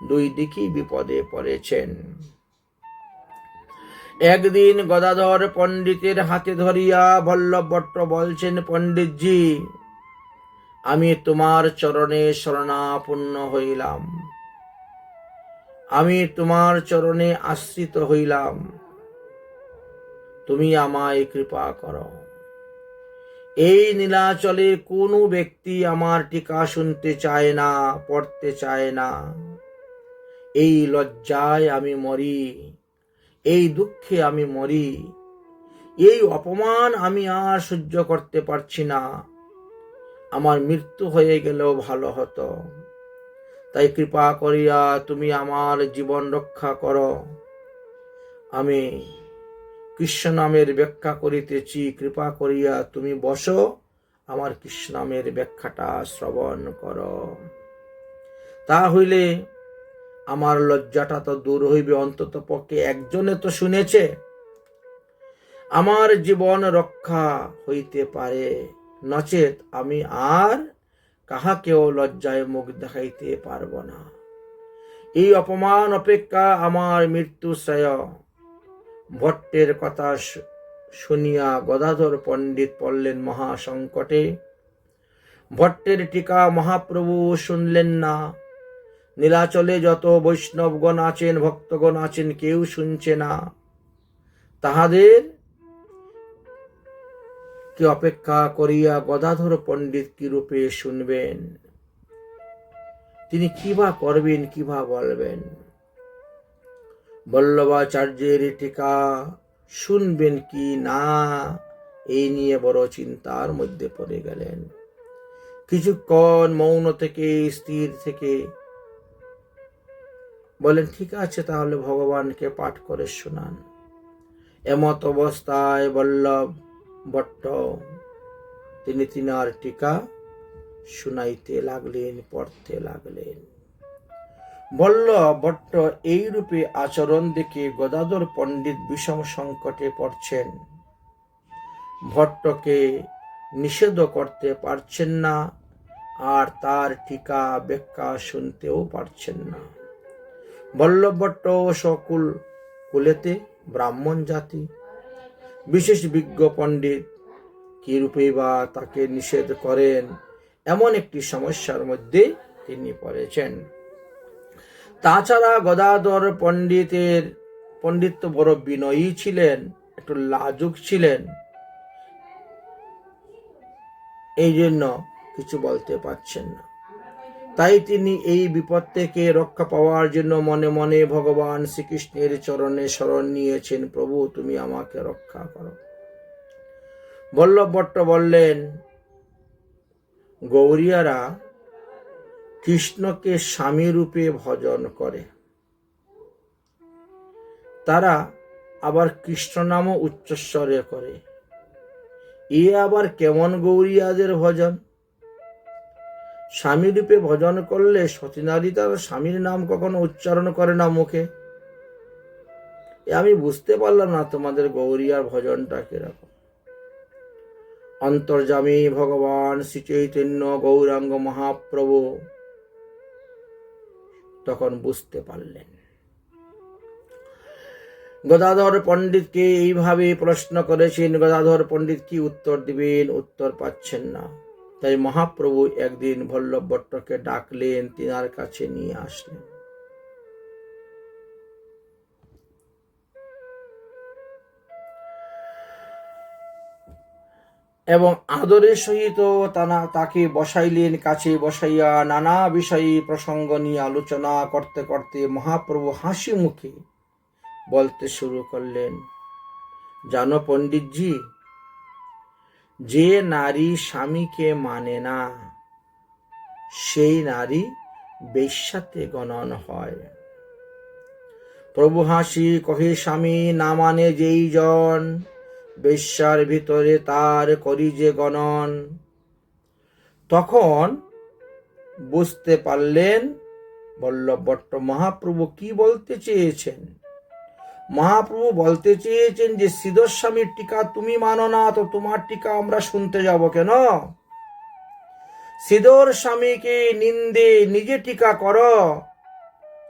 দুই দিকেই বিপদে পড়েছেন। একদিন গদাধর পণ্ডিতের হাতে ধরিয়া বল্লভ ভট্ট বলছেন, পণ্ডিতজি, আমি তোমার চরণে শরণাপন্ন হইলাম, আমি তোমার চরণে আশ্রিত হইলাম, তুমি আমায় কৃপা করো। এই নীলাচলের কোনো ব্যক্তি আমার টিকা শুনতে চায় না, পড়তে চায় না। এই লজ্জায় আমি মরি, এই দুঃখে আমি মরি, এই অপমান আমি আর সহ্য করতে পারছি না। আমার মৃত্যু হয়ে গেলেও ভালো হতো, তাই কৃপা করিয়া তুমি আমার জীবন রক্ষা করো। আমি কৃষ্ণ নামের ব্যাখ্যা করিতেছি, কৃপা করিয়া তুমি বসো, আমার কৃষ্ণ নামের ব্যাখ্যাটা শ্রবণ করো। তা হইলে আমার লজ্জাটা তো দূর হইবে, অন্তত পক্ষে একজনে তো শুনেছে, আমার জীবন রক্ষা হইতে পারে। নচেত আমি আর কাহাকেও লজ্জায় মুখ দেখাইতে পারব না। এই অপমান অপেক্ষা আমার মৃত্যু শ্রেয়। ভট্টের কথা শুনিয়া গদাধর পণ্ডিত পড়লেন মহা সংকটে। ভট্টের টিকা মহাপ্রভু শুনলেন না। নীলাচলে যত বৈষ্ণবগণ আছেন, ভক্তগণ আছেন, কেউ শুনছে না। তাহাদের কি অপেক্ষা করিয়া গদাধর পণ্ডিত কি রূপে শুনবেন? তিনি কিবা করবেন, কিবা বলবেন? বল্লভাচার্যের টিকা শুনবেন কি না, এই নিয়ে বড় চিন্তার মধ্যে পড়ে গেলেন। কিছুক্ষণ মৌন থেকে স্থির থেকে বলেন, ঠিক আছে, তাহলে ভগবানকে পাঠ করে শোনান। এমত অবস্থায় বল্লভ ভট্ট তিনি তিনার টিকা শুনাইতে লাগলেন, পড়তে লাগলেন। বল্লভ ভট্ট এই রূপে আচরণ দেখে গদাধর পণ্ডিত বিষম সংকটে পড়ছেন। ভট্টকে নিষেধ করতে পারছেন না, আর তার টিকা ব্যাখ্যা শুনতেও পারছেন না। বল্লভ ভট্ট কুলেতে ব্রাহ্মণ জাতি, বিশেষ বিজ্ঞ পণ্ডিত কি রূপে বা তাকে নিষেধ করেন, এমন একটি সমস্যার মধ্যে তিনি পড়েছেন। তাছাড়া গদাধর পণ্ডিত বড় বিনয়ী ছিলেন, একটু লাজুক ছিলেন, এই জন্য কিছু বলতে পারছেন না। তাই তিনি এই বিপদ থেকে রক্ষা পাওয়ার জন্য মনে মনে ভগবান শ্রীকৃষ্ণের চরণে শরণ নিয়েছেন, প্রভু তুমি আমাকে রক্ষা করো। বল্লভ ভট্ট বললেন, গৌরীয়ারা কৃষ্ণকে স্বামী রূপে ভজন করে, তারা আবার কৃষ্ণ নামও উচ্চস্বরে করে, এ আবার কেমন গৌরীয়াদের ভজন? স্বামী রূপে ভজন করলে সতীনারী তার স্বামীর নাম কখনো উচ্চারণ করে না মুখে। আমি বুঝতে পারলাম না তোমাদের গৌরীয়ার ভজনটা কিরকম। অন্তর্যামী ভগবান শ্রী চৈতন্য গৌরাঙ্গ মহাপ্রভু তখন বুঝতে পারলেন। গদাধর পণ্ডিতকে এইভাবে প্রশ্ন করেছেন, গদাধর পণ্ডিত কি উত্তর দিবেন, উত্তর পাচ্ছেন না। তাই মহাপ্রভু একদিন বল্লভ ভট্টকে ডাকলেন, তিনার কাছে নিয়ে আসলেন। এবং আদরের সহিত তাকে বসাইলেন, কাছে বসাইয়া নানা বিষয়ে প্রসঙ্গ নিয়ে আলোচনা করতে করতে মহাপ্রভু হাসি মুখে বলতে শুরু করলেন, জানো পণ্ডিতজি, যে নারী স্বামীকে মানে না সেই নারী বেশ্যাতে গণন হয়। প্রভু হাসি কহে, স্বামী না মানে যেই জন, বেশ্যার ভিতরে তার করি যে গণন। তখন বুঝতে পারলেন বল্লভ ভট্ট মহাপ্রভু কি বলতে চেয়েছেন। মহাপ্রভু বলতে চেয়েছেন যে শ্রীধর স্বামীর টিকা তুমি মানো না, তো তোমার টিকা আমরা শুনতে যাব কেন? শ্রীধর স্বামীকে নিন্দে নিজে টিকা করো,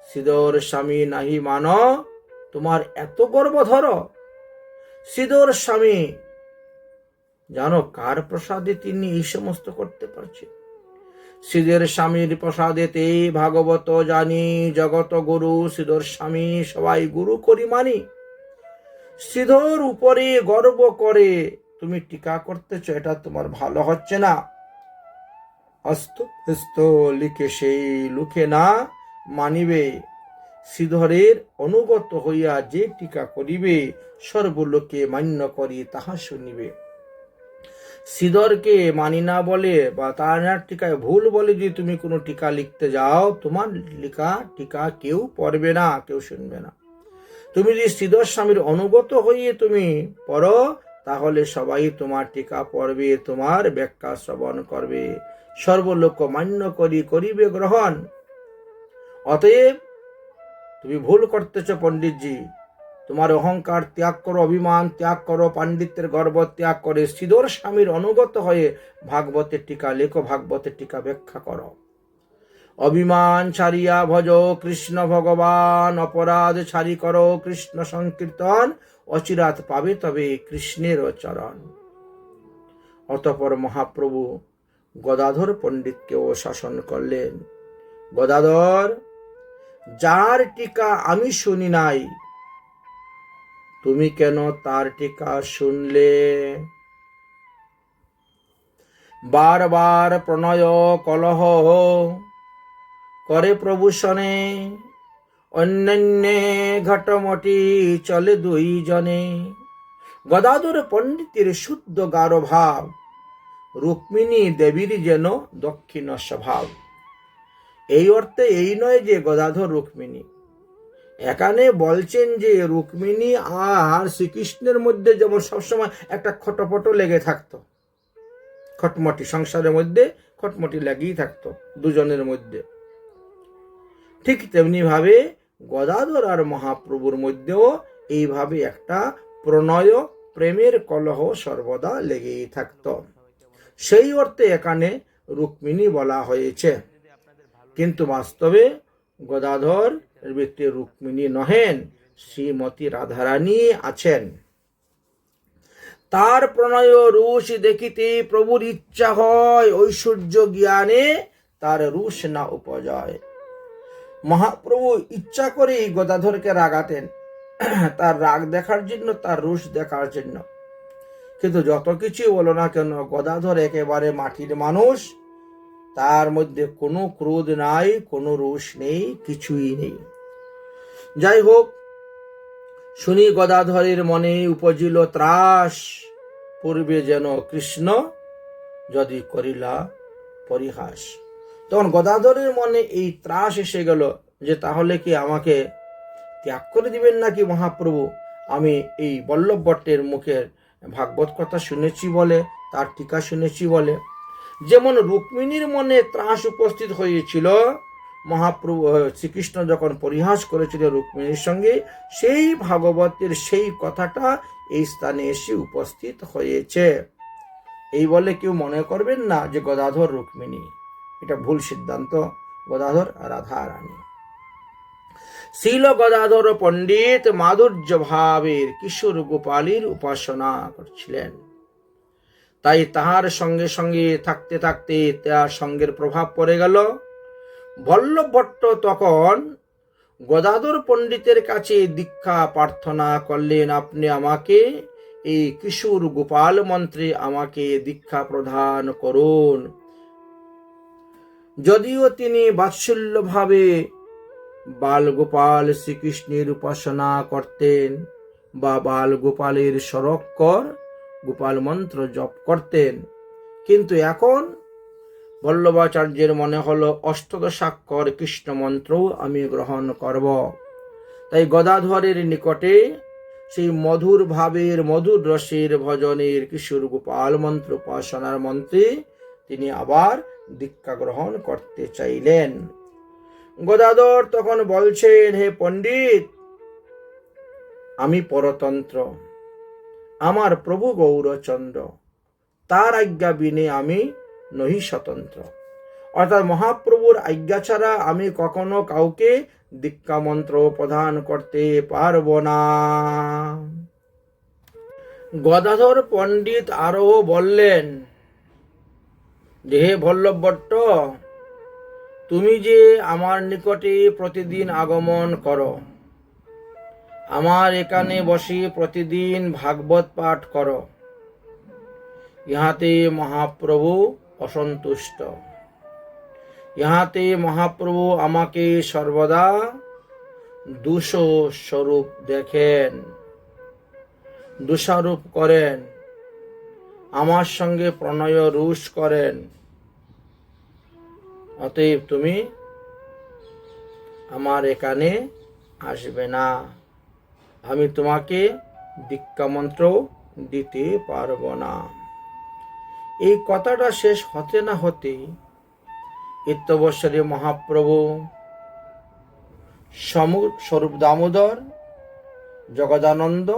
শ্রীধর স্বামী নাহি মানো, তোমার এত গর্ব ধরো। শ্রীধর স্বামী জানো কার প্রসাদে তিনি এই সমস্ত করতে পারছেন? শ্রীধর স্বামীর প্রসাদেতে ভাগবত জানি, জগত গুরু শ্রীধর স্বামী সবাই গুরু করি মানি। শ্রীধর উপরে গর্ব করে তুমি টিকা করতেছ, এটা তোমার ভালো হচ্ছে না। হস্ত হস্ত লিখে সেই লুকে না মানিবে, শ্রীধরের অনুগত হইয়া যে টিকা করিবে, সর্বলোকে মান্য করি তাহা শুনিবে। শ্রীধরকে মানি না বলে বা তার টিকায় ভুল বলে যে তুমি কোনো টিকা লিখতে যাও, তোমার লেখা টিকা কেউ পড়বে না, কেউ শুনবে না। তুমি যদি শ্রীধর স্বামীর অনুগত হইয়ে তুমি পড়ো, তাহলে সবাই তোমার টিকা পড়বে, তোমার ব্যাখ্যা শ্রবণ করবে, সর্বলোক মান্য করি করিবে গ্রহণ। অতএব তুমি ভুল করতেছ পণ্ডিতজি, তোমার অহংকার ত্যাগ করো, অভিমান ত্যাগ করো, পাণ্ডিত্যের গর্ব ত্যাগ করে শ্রীধর স্বামীর অনুগত হয়ে ভাগবতের টিকা লেখো, ভাগবতের টিকা ব্যাখ্যা করো। অভিমান ছাড়িয়া ভজ কৃষ্ণ ভগবান, অপরাধ ছাড়ি করো কৃষ্ণ সংকীর্তন, অচিরাত পাবে তবে কৃষ্ণের চরণ। অতঃপর মহাপ্রভু গদাধর পণ্ডিতকেও শাসন করলেন, গদাধর, যার টিকা আমি শুনি নাই, তুমি কেন তার টিকা শুনলে? বারবার প্রণয় কলহ করে প্রভু শনে, অন্যান্য ঘটমটি চলে দুই জনে। গদাধর পণ্ডিতের শুদ্ধ গাঢ় ভাব, রুক্মিণী দেবীর যেন দক্ষিণ স্বভাব। এই অর্থে এই নয় যে গদাধর রুক্মিণী, এখানে বলছেন যে রুক্মিণী আর শ্রীকৃষ্ণের মধ্যে যেমন সবসময় একটা খটপট লেগে থাকতো, খটমটি সংসারের মধ্যে খটমটি লেগেই থাকতো দুজনের মধ্যে, ঠিক তেমনি ভাবে গদাধর আর মহাপ্রভুর মধ্যেও এইভাবে একটা প্রণয় প্রেমের কলহ সর্বদা লেগেই থাকত। সেই অর্থে এখানে রুক্মিণী বলা হয়েছে, কিন্তু বাস্তবে গদাধর ব্যক্তি রুক্মিণী নহেন, শ্রীমতী রাধারানী আছেন। তার প্রণয় রূষ দেখিতে প্রভুর ইচ্ছা হয়, ঐশ্বর্য জ্ঞানে তার রূষ না উপজয়। মহাপ্রভু ইচ্ছা করে গদাধরকে রাগাতেন, তার রাগ দেখার জন্য, তার রূষ দেখার জন্য। কিন্তু যত কিছু বলো না কেন, গদাধর একেবারে মাটির মানুষ, তার মধ্যে কোনো ক্রোধ নাই, কোনো রোষ নেই, কিছুই নেই। যাই হোক, শুনি গদাধরের মনে উপজিল ত্রাস, পূর্বে যেন কৃষ্ণ যদি করিলা পরিহাস। তখন গদাধরের মনে এই ত্রাস এসে গেল যে তাহলে কি আমাকে ত্যাগ করে দিবেন নাকি মহাপ্রভু? আমি এই বল্লভ ভট্টের মুখের ভাগবত কথা শুনেছি বলে, তার টিকা শুনেছি বলে। যেমন রুক্মিণীর মনে ত্রাস উপস্থিত হয়েছিল মহাপ্রভু শ্রীকৃষ্ণ যখন পরিহাস করেছিল রুক্মিণীর সঙ্গে, সেই ভাগবতের সেই কথাটা এই স্থানে এসে উপস্থিত হয়েছে। এই বলে কেউ মনে করবেন না যে গদাধর রুক্মিণী, এটা ভুল সিদ্ধান্ত। গদাধর রাধা রানী। শ্রীল গদাধর পণ্ডিত মাধুর্য ভাবের কিশোর গোপালীর উপাসনা করছিলেন। তাই তাহার সঙ্গে সঙ্গে থাকতে থাকতে তার সঙ্গের প্রভাব পড়ে গেল। বল্লভ ভট্ট তখন গদাধর পণ্ডিতের কাছে দীক্ষা প্রার্থনা করলেন, আপনি আমাকে এই কিশোর গোপাল মন্ত্রে আমাকে দীক্ষা প্রদান করুন। যদিও তিনি বাৎসল্যভাবে বালগোপাল শ্রীকৃষ্ণের উপাসনা করতেন বা বালগোপালের স্বরক্ষর গোপাল মন্ত্র জপ করতেন, কিন্তু এখন বল্লভাচার্যের মনে হলো অষ্টদশাক্ষর কৃষ্ণ মন্ত্র আমি গ্রহণ করব। তাই গদাধরের নিকটে সেই মধুর ভাবের মধুর রসের ভজনের কিশোর গোপাল মন্ত্র উপাসনার মন্ত্রে তিনি আবার দীক্ষা গ্রহণ করতে চাইলেন। গদাধর তখন বলছেন, হে পণ্ডিত, আমি পরতন্ত্র, আমার প্রভু গৌরচন্দ্র, তার আজ্ঞা বিনে আমি নহি স্বতন্ত্র। অর্থাৎ মহাপ্রভুর আজ্ঞা ছাড়া আমি কখনো কাউকে দীক্ষা মন্ত্র প্রদান করতে পারব না। গদাধর পণ্ডিত আরো বললেন যে, হে বল্লভ ভট্ট, তুমি যে আমার নিকটে প্রতিদিন আগমন করো, আমার এখানে বসে প্রতিদিন ভাগবত পাঠ করো, ইহাতে মহাপ্রভু অসন্তুষ্ট। ইহাতে মহাপ্রভু আমাকে সর্বদা দোষস্বরূপ দেখেন, দোষারোপ করেন, আমার সঙ্গে প্রণয় রোষ করেন। অতএব তুমি আমার এখানে আসবে না, আমি তোমাকে দীক্ষা মন্ত্র দিতে পারব না। এই কথাটা শেষ হতে না হতে ইত্যবসরে মহাপ্রভু স্বরূপ দামোদর, জগদানন্দ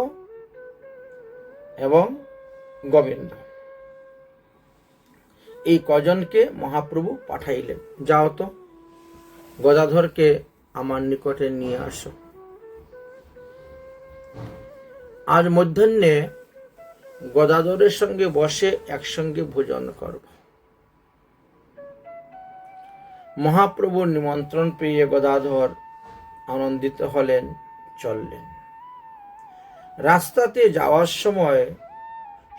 এবং গোবিন্দ, এই কজনকে মহাপ্রভু পাঠাইলেন, যাও তো গদাধরকে আমার নিকটে নিয়ে আসো। আজ মধ্যাহ্নে গদাধরের সঙ্গে বসে একসঙ্গে ভোজন করব। মহাপ্রভুর নিমন্ত্রণ পেয়ে গদাধর আনন্দিত হলেন, চললেন। রাস্তাতে যাওয়ার সময়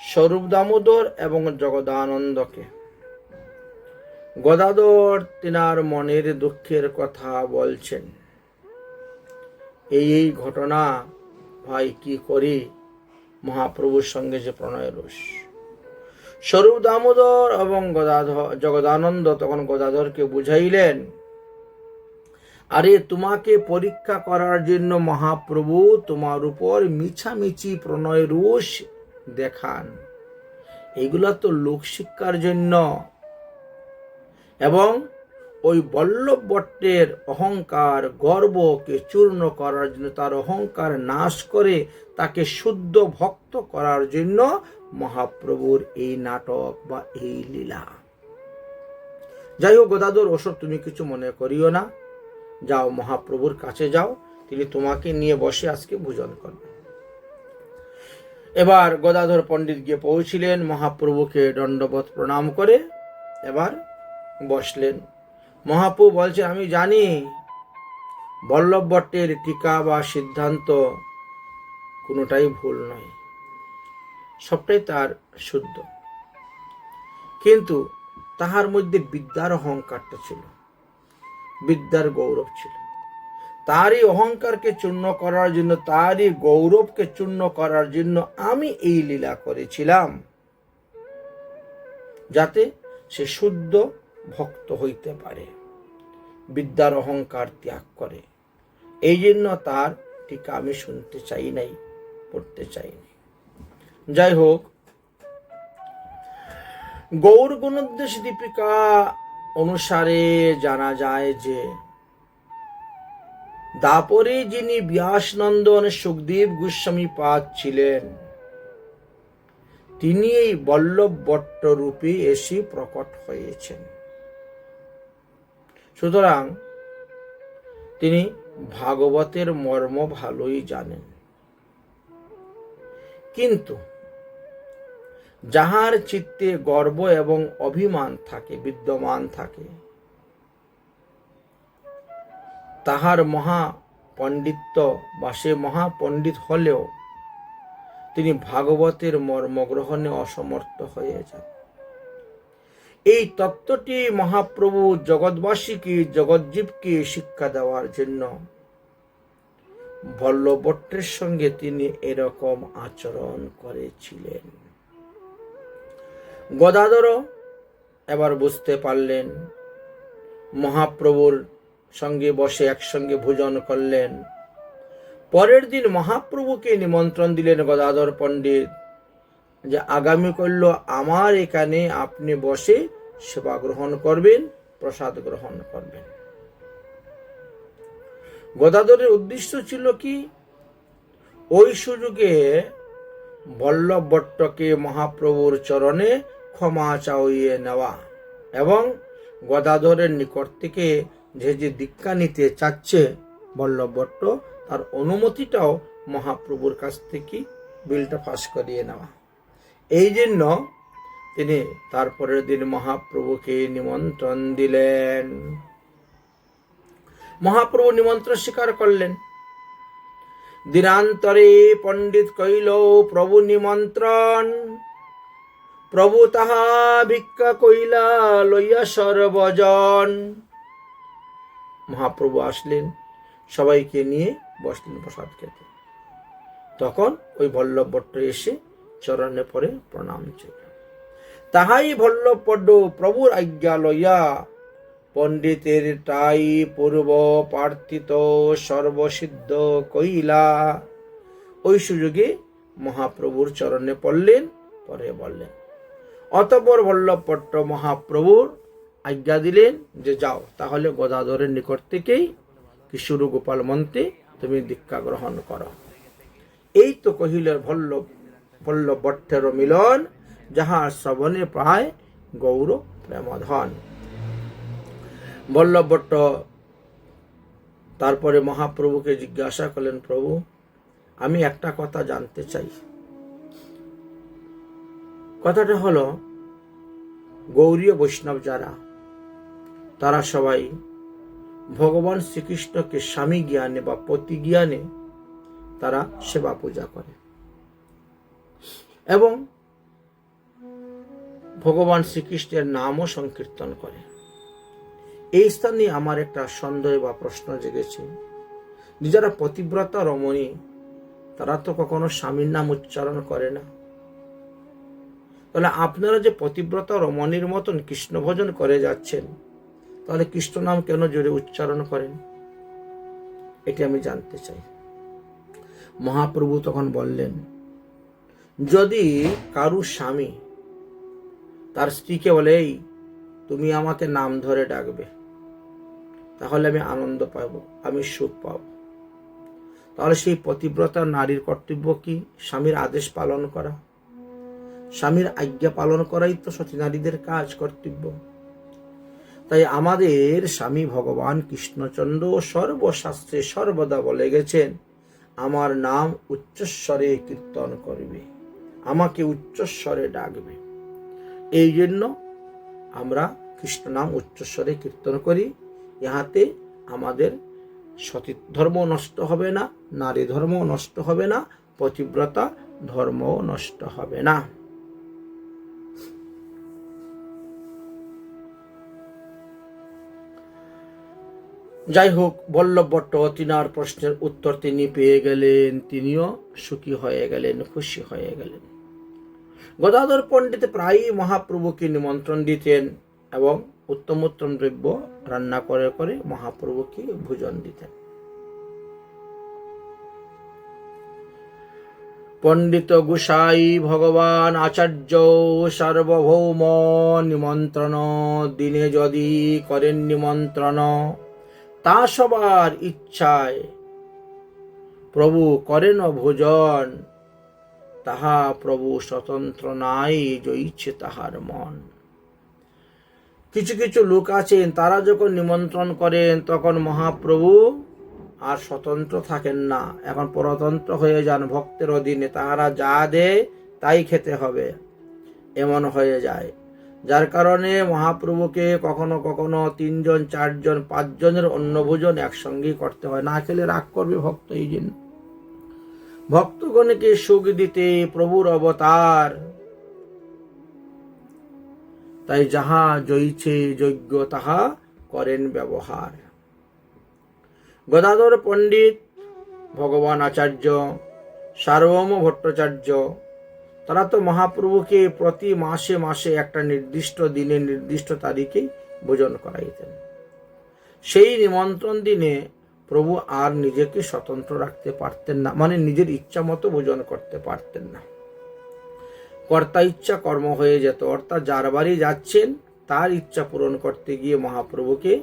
স্বরূপ দামোদর এবং জগদানন্দকে গদাধর তিনার মনের দুঃখের কথা বলছেন। এই ঘটনা, ভাই কি করি, মহাপ্রভুর সঙ্গে যে প্রণয় রস। স্বরূপ দামোদর এবং জগদানন্দ তখন গদাধরকে বুঝাইলেন, আরে তোমাকে পরীক্ষা করার জন্য মহাপ্রভু তোমার উপর মিছামিছি প্রণয় রোষ দেখান, এগুলো তো লোকশিক্ষার জন্য। এবং ওই বল্লভ ভট্টের অহংকার গর্বকে চূর্ণ করার জন্য, তার অহংকার নাশ করে তাকে শুদ্ধ ভক্ত করার জন্য মহাপ্রভুর এই নাটক বা এই লীলা। যাই হোক গদাধর, ওসব তুমি কিছু মনে করিও না, যাও মহাপ্রভুর কাছে যাও, তিনি তোমাকে নিয়ে বসে আজকে ভোজন করবেন। এবার গদাধর পণ্ডিত গিয়ে পৌঁছিলেন, মহাপ্রভুকে দণ্ডবত প্রণাম করে এবার বসলেন। মহাপ্রভু বলছেন, আমি জানি বল্লভ ভট্টের টিকা বা সিদ্ধান্ত কোনোটাই ভুল নয়, সবটাই তার শুদ্ধ, কিন্তু তাহার মধ্যে বিদ্যার অহংকারটা ছিল, বিদ্যার গৌরব ছিল। তারই অহংকারকে চূর্ণ করার জন্য, তারই গৌরবকে চূর্ণ করার জন্য আমি এই লীলা করেছিলাম, যাতে সে শুদ্ধ ভক্ত হইতে পারে, বিদ্যার অহংকার ত্যাগ করে। এই জন্য তার টিকা আমি শুনতে চাই নাই, পড়তে চাই নাই। যাই হোক, গৌর গুণোদ্দেশ দীপিকা অনুসারে জানা যায় যে দাপরে যিনি ব্যাসনন্দন সুখদেব গোস্বামী পাদ ছিলেন, তিনি এই বল্লভ ভট্ট রূপে এসে প্রকট হয়েছেন। সুতরাং তিনি ভাগবতের মর্ম ভালোই জানেন। কিন্তু যাহার চিত্তে গর্ব এবং অভিমান থাকে, বিদ্যমান থাকে, তাহার মহাপণ্ডিত্য বা সে মহাপণ্ডিত হলেও তিনি ভাগবতের মর্ম গ্রহণে অসমর্থ হয়ে যান। এই তত্ত্বটি মহাপ্রভু জগৎবাসীকে, জগৎজীবকে শিক্ষা দেওয়ার জন্য বল্লভ ভট্টের সঙ্গে তিনি এরকম আচরণ করেছিলেন। গদাধর এবার বুঝতে পারলেন, মহাপ্রভুর সঙ্গে বসে একসঙ্গে ভোজন করলেন। পরের দিন মহাপ্রভুকে নিমন্ত্রণ দিলেন গদাধর পণ্ডিত, যে আগামী করল আমার এখানে আপনি বসে সেবা গ্রহণ করবেন, প্রসাদ গ্রহণ করবেন। গদাধরের উদ্দেশ্য ছিল কি, ওই সুযোগে বল্লভ ভট্টকে মহাপ্রভুর চরণে ক্ষমা চাইয়ে নেওয়া এবং গদাধরের নিকট থেকে যে যে দীক্ষা নিতে চাচ্ছে বল্লভ ভট্ট, তার অনুমতিটাও মহাপ্রভুর কাছ থেকে বিলটা পাস করিয়ে নেওয়া। এই জন্য তিনি তারপরের দিন মহাপ্রভুকে নিমন্ত্রণ দিলেন। মহাপ্রভু নিমন্ত্রণ স্বীকার করলেন। দিনান্তরে পণ্ডিত কইল, প্রভু নিমন্ত্রণ। প্রভু তাহা ভিক্ষা কইলা লইয়া সর্বজন। মহাপ্রভু আসলেন, সবাইকে নিয়ে বসলেন প্রসাদ খেতে। তখন ওই বল্লভ ভট্ট এসে চরণে পড়ে প্রণাম ছিল। তাহাই বল্লভ ভট্ট প্রভুর আজ্ঞা লইয়া পণ্ডিতের টাই পূর্ব প্রার্থিত সর্বসিদ্ধ কইলা। ওই সুযোগে মহাপ্রভুর চরণে পড়লেন, পরে বললেন। অতঃপর বল্লভ ভট্ট মহাপ্রভুর আজ্ঞা দিলেন যে যাও, তাহলে গদাধরের নিকট থেকেই কিশোর গোপাল মন্ত্রে তুমি দীক্ষা গ্রহণ করো। এই তো কহিল বল্লভ ভট্টের মিলন, যাহার শ্রবণে প্রায় গৌর প্রেমধন। বল্লভ ভট্ট তারপরে মহাপ্রভুকে জিজ্ঞাসা করলেন, প্রভু আমি একটা কথা জানতে চাই। কথাটা হলো, গৌরীয় বৈষ্ণব যারা, তারা সবাই ভগবান শ্রীকৃষ্ণকে স্বামী জ্ঞানে বা পতি জ্ঞানে তারা সেবা পূজা করে এবং ভগবান শ্রীকৃষ্ণের নামও সংকীর্তন করে। এই স্থানে আমার একটা সন্দেহ বা প্রশ্ন জেগেছে, যারা পতিব্রতা রমণী, তারা তো কখনো স্বামীর নাম উচ্চারণ করে না। তাহলে আপনারা যে পতিব্রতা রমণীর মতন কৃষ্ণ ভজন করে যাচ্ছেন, তাহলে কৃষ্ণ নাম কেন জোরে উচ্চারণ করেন? এটি আমি জানতে চাই। মহাপ্রভু তখন বললেন, যদি কারু স্বামী তার স্ত্রীকে বলে, এই তুমি আমাকে নাম ধরে ডাকবে, তাহলে আমি আনন্দ পাব, আমি সুখ পাব, তাহলে সেই পতিব্রতা নারীর কর্তব্য কি? স্বামীর আদেশ পালন করা, স্বামীর আজ্ঞা পালন করাই তো সতী নারীদের কাজ, কর্তব্য। তাই আমাদের স্বামী ভগবান কৃষ্ণচন্দ্র সর্বশাস্ত্রে সর্বদা বলে গেছেন, আমার নাম উচ্চস্বরে কীর্তন করবে। আমাকে উচ্চস্বরে ডাকবে। এই জন্য আমরা কৃষ্ণ নাম উচ্চস্বরে কীর্তন করি। ইহাতে আমাদের সতী ধর্ম নষ্ট হবে না, নারী ধর্ম নষ্ট হবে না, পতিব্রতা ধর্ম নষ্ট হবে না। যাই হোক, বল্লভ ভট্ট তিনার প্রশ্নের উত্তর তিনি পেয়ে গেলেন, তিনিও সুখী হয়ে গেলেন, খুশি হয়ে গেলেন। গদাধর পণ্ডিত প্রায়ই মহাপ্রভুকে নিমন্ত্রণ দিতেন এবং উত্তম উত্তম দ্রব্য রান্না করে করে মহাপ্রভুকে ভোজন দিতেন। পণ্ডিত গোসাই ভগবান আচার্য সার্বভৌম নিমন্ত্রণ দিনে যদি করেন নিমন্ত্রণ, তা সবার ইচ্ছায় প্রভু করেন ভোজন, তাহা প্রভু স্বতন্ত্র নাই, জয়িচ্ছে তাহার মন। কিছু কিছু লোক আছেন, তারা যখন নিমন্ত্রণ করেন তখন মহাপ্রভু আর স্বতন্ত্র থাকেন না, এখন পরতন্ত্র হয়ে যান ভক্তের অধীনে, তাহারা যা দেয় তাই খেতে হবে, এমন হয়ে যায়। যার কারণে মহাপ্রভুকে কখনো কখনো 3 জন 4 জন 5 জনের অন্নভোজন একসঙ্গেই করতে হয়, না খেলে রাগ করবে ভক্ত। এই জন্য ভক্তগণকে সুখ দিতে প্রভুর অবতার, তাই যাহা জয়িছে যোগ্য তাহা করেন ব্যবহার। গদাধর পণ্ডিত, ভগবান আচার্য, সার্বভৌম ভট্টাচার্য, তারা তো মহাপ্রভুকে প্রতি মাসে মাসে একটা নির্দিষ্ট দিনে নির্দিষ্ট তারিখে ভোজন করাইতেন। সেই নিমন্ত্রণ দিনে প্রভু আর নিজেকে স্বতন্ত্র রাখতে পারতেন না, মানে নিজের ইচ্ছা মতো ভোজন করতে পারতেন না। কর্তা ইচ্ছা কর্ম হয়ে যেত, অর্থাৎ যার বাড়ি যাচ্ছেন তার ইচ্ছা পূরণ করতে গিয়ে মহাপ্রভুকে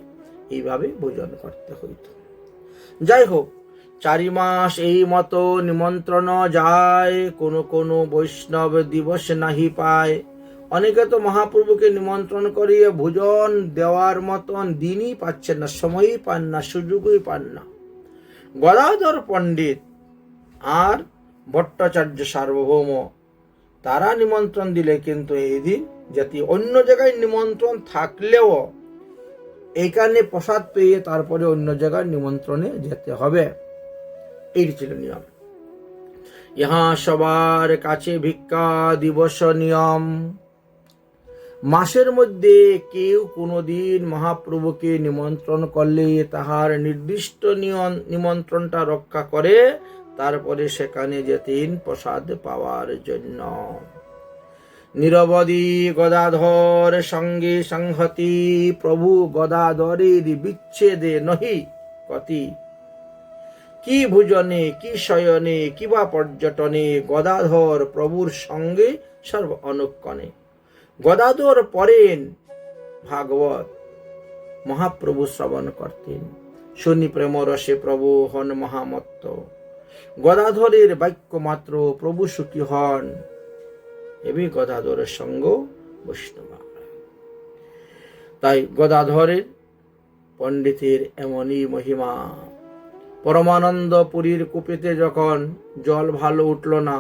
এইভাবে ভোজন করতে হইত। যাই হোক, 4 মাস এই মতো নিমন্ত্রণ যায়, কোনো কোনো বৈষ্ণব দিবস নাহি পায়। অনেকে তো মহাপ্রভুকে নিমন্ত্রণ করিয়ে ভোজন দেওয়ার মতন দিনই পাচ্ছেন না, সময়ই পান না, সুযোগই পান না। গদাধর পণ্ডিত আর ভট্টাচার্য সার্বভৌম তারা নিমন্ত্রণ দিলে কিন্তু এই দিন যাতে অন্য জায়গায় নিমন্ত্রণ থাকলেও এইখানে প্রসাদ পেয়ে তারপরে অন্য জায়গায় নিমন্ত্রণে যেতে হবে, এই ছিল নিয়ম। ইহা সবার কাছে ভিক্ষা দিবস নিয়ম। মাসের মধ্যে কেউ কোনোদিন মহাপ্রভুকে নিমন্ত্রণ করলে তাহার নির্দিষ্ট নিমন্ত্রণটা রক্ষা করে তারপরে সেখানে যেতেন প্রসাদ পাওয়ার জন্য। নিরবধি গদাধর সঙ্গে সংহতি, প্রভু গদাধরের বিচ্ছেদে নহি গতি। কি ভোজনে কি শয়নে কিবা পর্যটনে, গদাধর প্রভুর সঙ্গে সর্ব অনুক্ষণে। গদাধর পড়েন ভাগবত, মহাপ্রভু শ্রবণ করতেন, শুনি প্রেম রসে প্রভু হন মহামত্ত। গদাধরের বাক্য মাত্র প্রভু সুখী হন, এবি গদাধরের সঙ্গ বৈষ্ণব। তাই গদাধরের পণ্ডিতের এমনই মহিমা। পরমানন্দ পুরীর কূপেতে যখন জল ভালো উঠল না,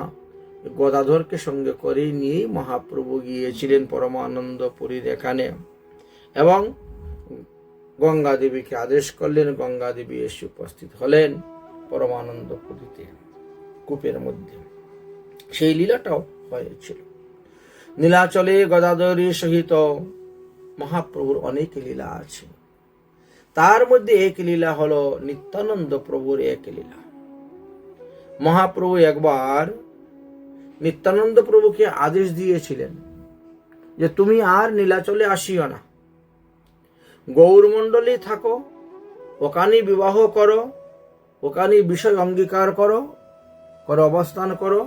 গদাধরকে সঙ্গে করে নিয়ে মহাপ্রভু গিয়েছিলেন পরমানন্দ পুরীর এখানে, এবং গঙ্গা দেবীকে আদেশ করলেন, গঙ্গা দেবী এসে উপস্থিত হলেন পরমানন্দ পুরীতে কূপের মধ্যে। সেই লীলাটাও হয়েছিল। নীলাচলে গদাধরীর সহিত মহাপ্রভুর অনেক লীলা আছে, তার মধ্যে এক লীলা হলো নিত্যানন্দ প্রভুর এক লীলা। মহাপ্রভু একবার নিত্যানন্দ প্রভুকে আদেশ দিয়েছিলেন যে তুমি আর নীলাচলে আসিও না, গৌরমণ্ডলে থাকো, ওখানে বিবাহ করো, ওখানে বিষয় অঙ্গীকার করো, অবস্থান করো,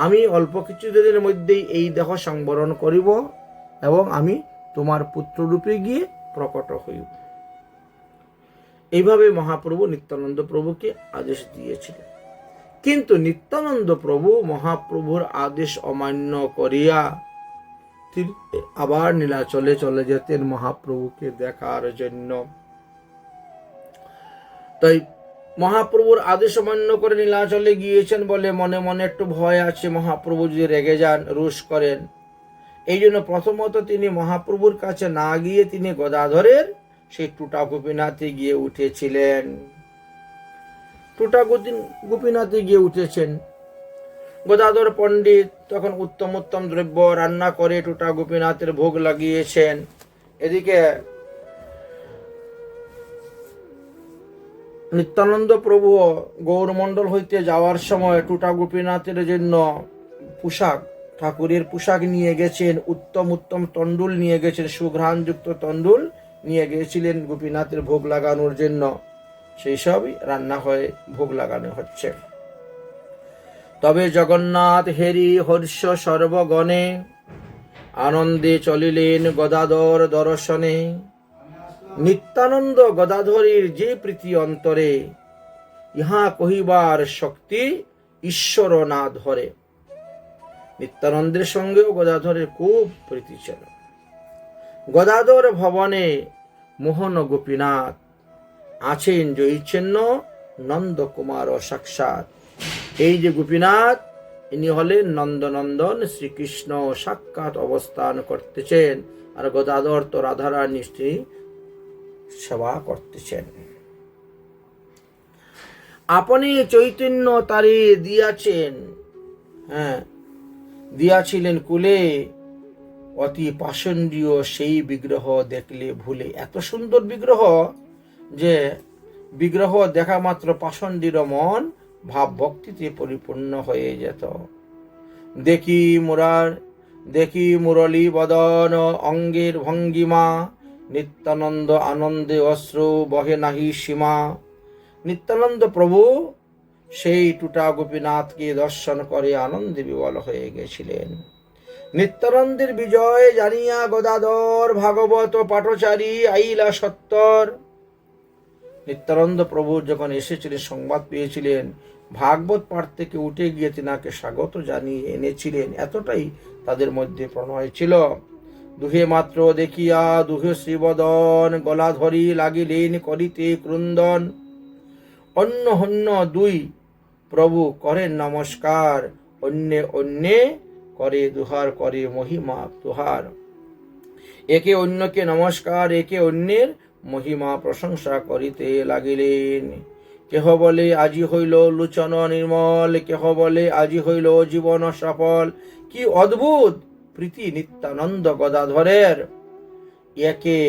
আমি অল্প কিছু দিনের মধ্যেই এই দেহ সংবরণ করিব এবং আমি তোমার পুত্ররূপে গিয়ে প্রকট হইব। এইভাবে মহাপ্রভু নিত্যানন্দ প্রভুকে আদেশ দিয়েছিলেন। কিন্তু নিত্যানন্দ প্রভু মহাপ্রভুর আদেশ অমান্য করিয়া তিনি আবার নীলাচলে চলে যেতেন মহাপ্রভুকে দেখার জন্য। তাই মহাপ্রভুর আদেশ অমান্য করে নীলাচলে গিয়েছেন বলে মনে মনে একটু ভয় আছে, মহাপ্রভু যদি রেগে যান, রোষ করেন। এই জন্য প্রথমত তিনি মহাপ্রভুর কাছে না গিয়ে তিনি গদাধরের সেই টুটা গোপীনাথে গিয়ে উঠেছিলেন। টুটা গোপীনাথে গিয়ে উঠেছেন। গদাধর পণ্ডিত তখন উত্তম উত্তম দ্রব্য রান্না করে টুটা গোপীনাথের ভোগ লাগিয়েছেন। এদিকে নিত্যানন্দ প্রভু গৌরমণ্ডল হইতে যাওয়ার সময় টুটা গোপীনাথের জন্য পোশাক, ঠাকুরের পোশাক নিয়ে গেছেন, উত্তম উত্তম তণ্ডুল নিয়ে গেছেন, সুঘ্রাণযুক্ত তণ্ডুল নিয়ে গিয়েছিলেন গোপীনাথের ভোগ লাগানোর জন্য। সেই সবই রান্না হয়ে ভোগ লাগানো হচ্ছে। তবে জগন্নাথ হেরি হর্ষ সর্বগণে আনন্দে চলিলেন গদাধর দর্শনে। নিত্যানন্দ গদাধরীর যে প্রীতি অন্তরে, ইহা কহিবার শক্তি ঈশ্বর না ধরে। নিত্যানন্দের সঙ্গেও গদাধরের খুব প্রীতি ছিল। গদাধর ভবনে মোহন গোপীনাথ আছেন জয়ীচ্ছন্ন নন্দকুমার সাক্ষাৎ। এই যে গোপীনাথ, ইনি হলেন নন্দনন্দন শ্রীকৃষ্ণ সাক্ষাৎ অবস্থান করতেছেন, আর গদাধর তো রাধারানী স্ত্রী সেবা করতেছেন। আপনি চৈতন্য তারে দিয়াছেন, দিয়াছিলেন কুলে, অতি পাষণ্ডীয় সেই বিগ্রহ দেখলে ভুলে। এত সুন্দর বিগ্রহ যে বিগ্রহ দেখা মাত্র পাষণ্ডীর মন ভাব ভক্তিতে পরিপূর্ণ হয়ে যেত। দেখি মুরলী বদন অঙ্গের ভঙ্গিমা, নিত্যানন্দ আনন্দে অশ্রু বহে নাহি সীমা। নিত্যানন্দ প্রভু সেই টুটা গোপীনাথকে দর্শন করে আনন্দে বিবল হয়ে গেছিলেন। নিত্যানন্দের বিজয় জানিয়া গদাধর ভাগবত পাঠচারী আইলা সত্তর। নিত্যানন্দ প্রভু যখন এসেছিলেন, সংবাদ পেয়েছিলেন, ভাগবত পাঠ থেকে উঠে গিয়ে তিনাকে স্বাগত জানিয়ে এনেছিলেন। এতটাই তাদের মধ্যে প্রণয় ছিল। দুহে মাত্র দেখিয়া দুহে শ্রীবদন, গলা ধরি লাগিলেন করিতে ক্রন্দন। অন্য হন্য দুই প্রভু করেন নমস্কার, অন্যে করে দুহার, করে মহিমা তুহার। একে অন্যকে নমস্কার, একে অন্যের মহিমা প্রশংসা করিতে লাগিলেন। কেহ বলে আজি হইল লোচন নির্মল, কেহ বলে আজি হইল জীবন সফল। কি অদ্ভুত প্রীতি নিত্যানন্দ গদাধরের, একে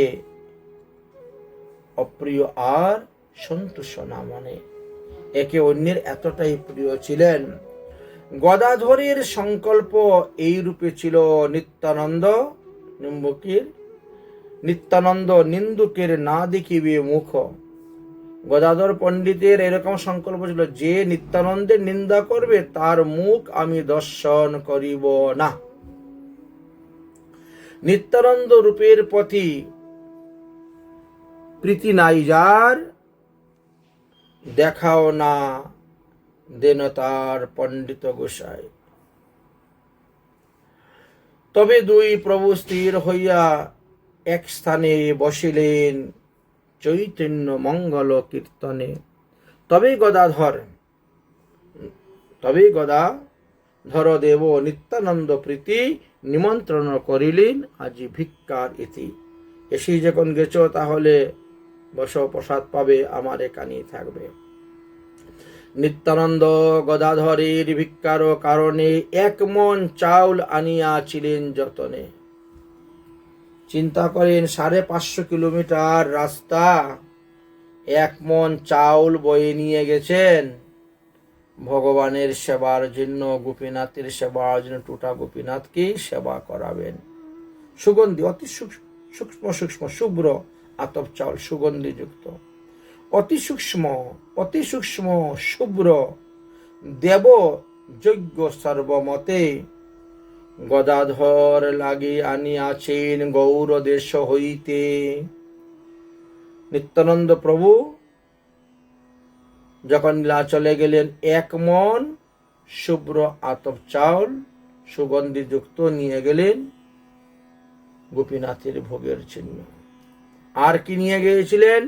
অপ্রিয় আর সন্তোষ না মনে। একে অন্যের এতটাই প্রিয় ছিলেন। গদাধরের সংকল্প এই রূপে ছিল, নিত্যানন্দ নিন্দুকের না দেখিবে মুখ। গদাধর পণ্ডিতের এরকম সংকল্প ছিল, যে নিত্যানন্দের নিন্দা করবে তার মুখ আমি দর্শন করিব না। নিত্যানন্দ রূপের প্রতি প্রীতি নাই যার, দেখাও না দেন তার পণ্ডিত গোসাই। তবে দুই প্রভু স্থির হইয়া এক স্থানে বসিলেন চৈতন্য মঙ্গল কীর্তনে। তবে গদাধর দেব নিত্যানন্দ প্রীতি নিমন্ত্রণ করিলেন আজি ভিক্ষার ইতি। এসে যখন গেছ তাহলে বস, প্রসাদ পাবে, আমার এখানেই থাকবে। নিত্যানন্দ গদাধরের ভিক্ষার কারণে এক মন চাউল আনিয়াছিলেন যতনে। চিন্তা করেন, 550 কিলোমিটার রাস্তা, এক মন চাউল বয়ে নিয়ে গেছেন ভগবানের সেবার জন্য, গোপীনাথের সেবার জন্য। টুটা গোপীনাথকে সেবা করাবেন। সুগন্ধি, অতি সূক্ষ্ম শুভ্র আতপ চাউল, সুগন্ধি যুক্ত, অতি সূক্ষ্ম শুভ্র দেব যজ্ঞ সর্বমতে। গদাধর লাগি আনিয়াছেন গৌর দেশ হইতে। নিত্যানন্দ প্রভু যখন নীলাচলে গেলেন, এক মন শুভ্র আতপ চাউল সুগন্ধি যুক্ত নিয়ে গেলেন গোপীনাথের ভোগের চিহ্ন। আর কি নিয়ে গিয়েছিলেন?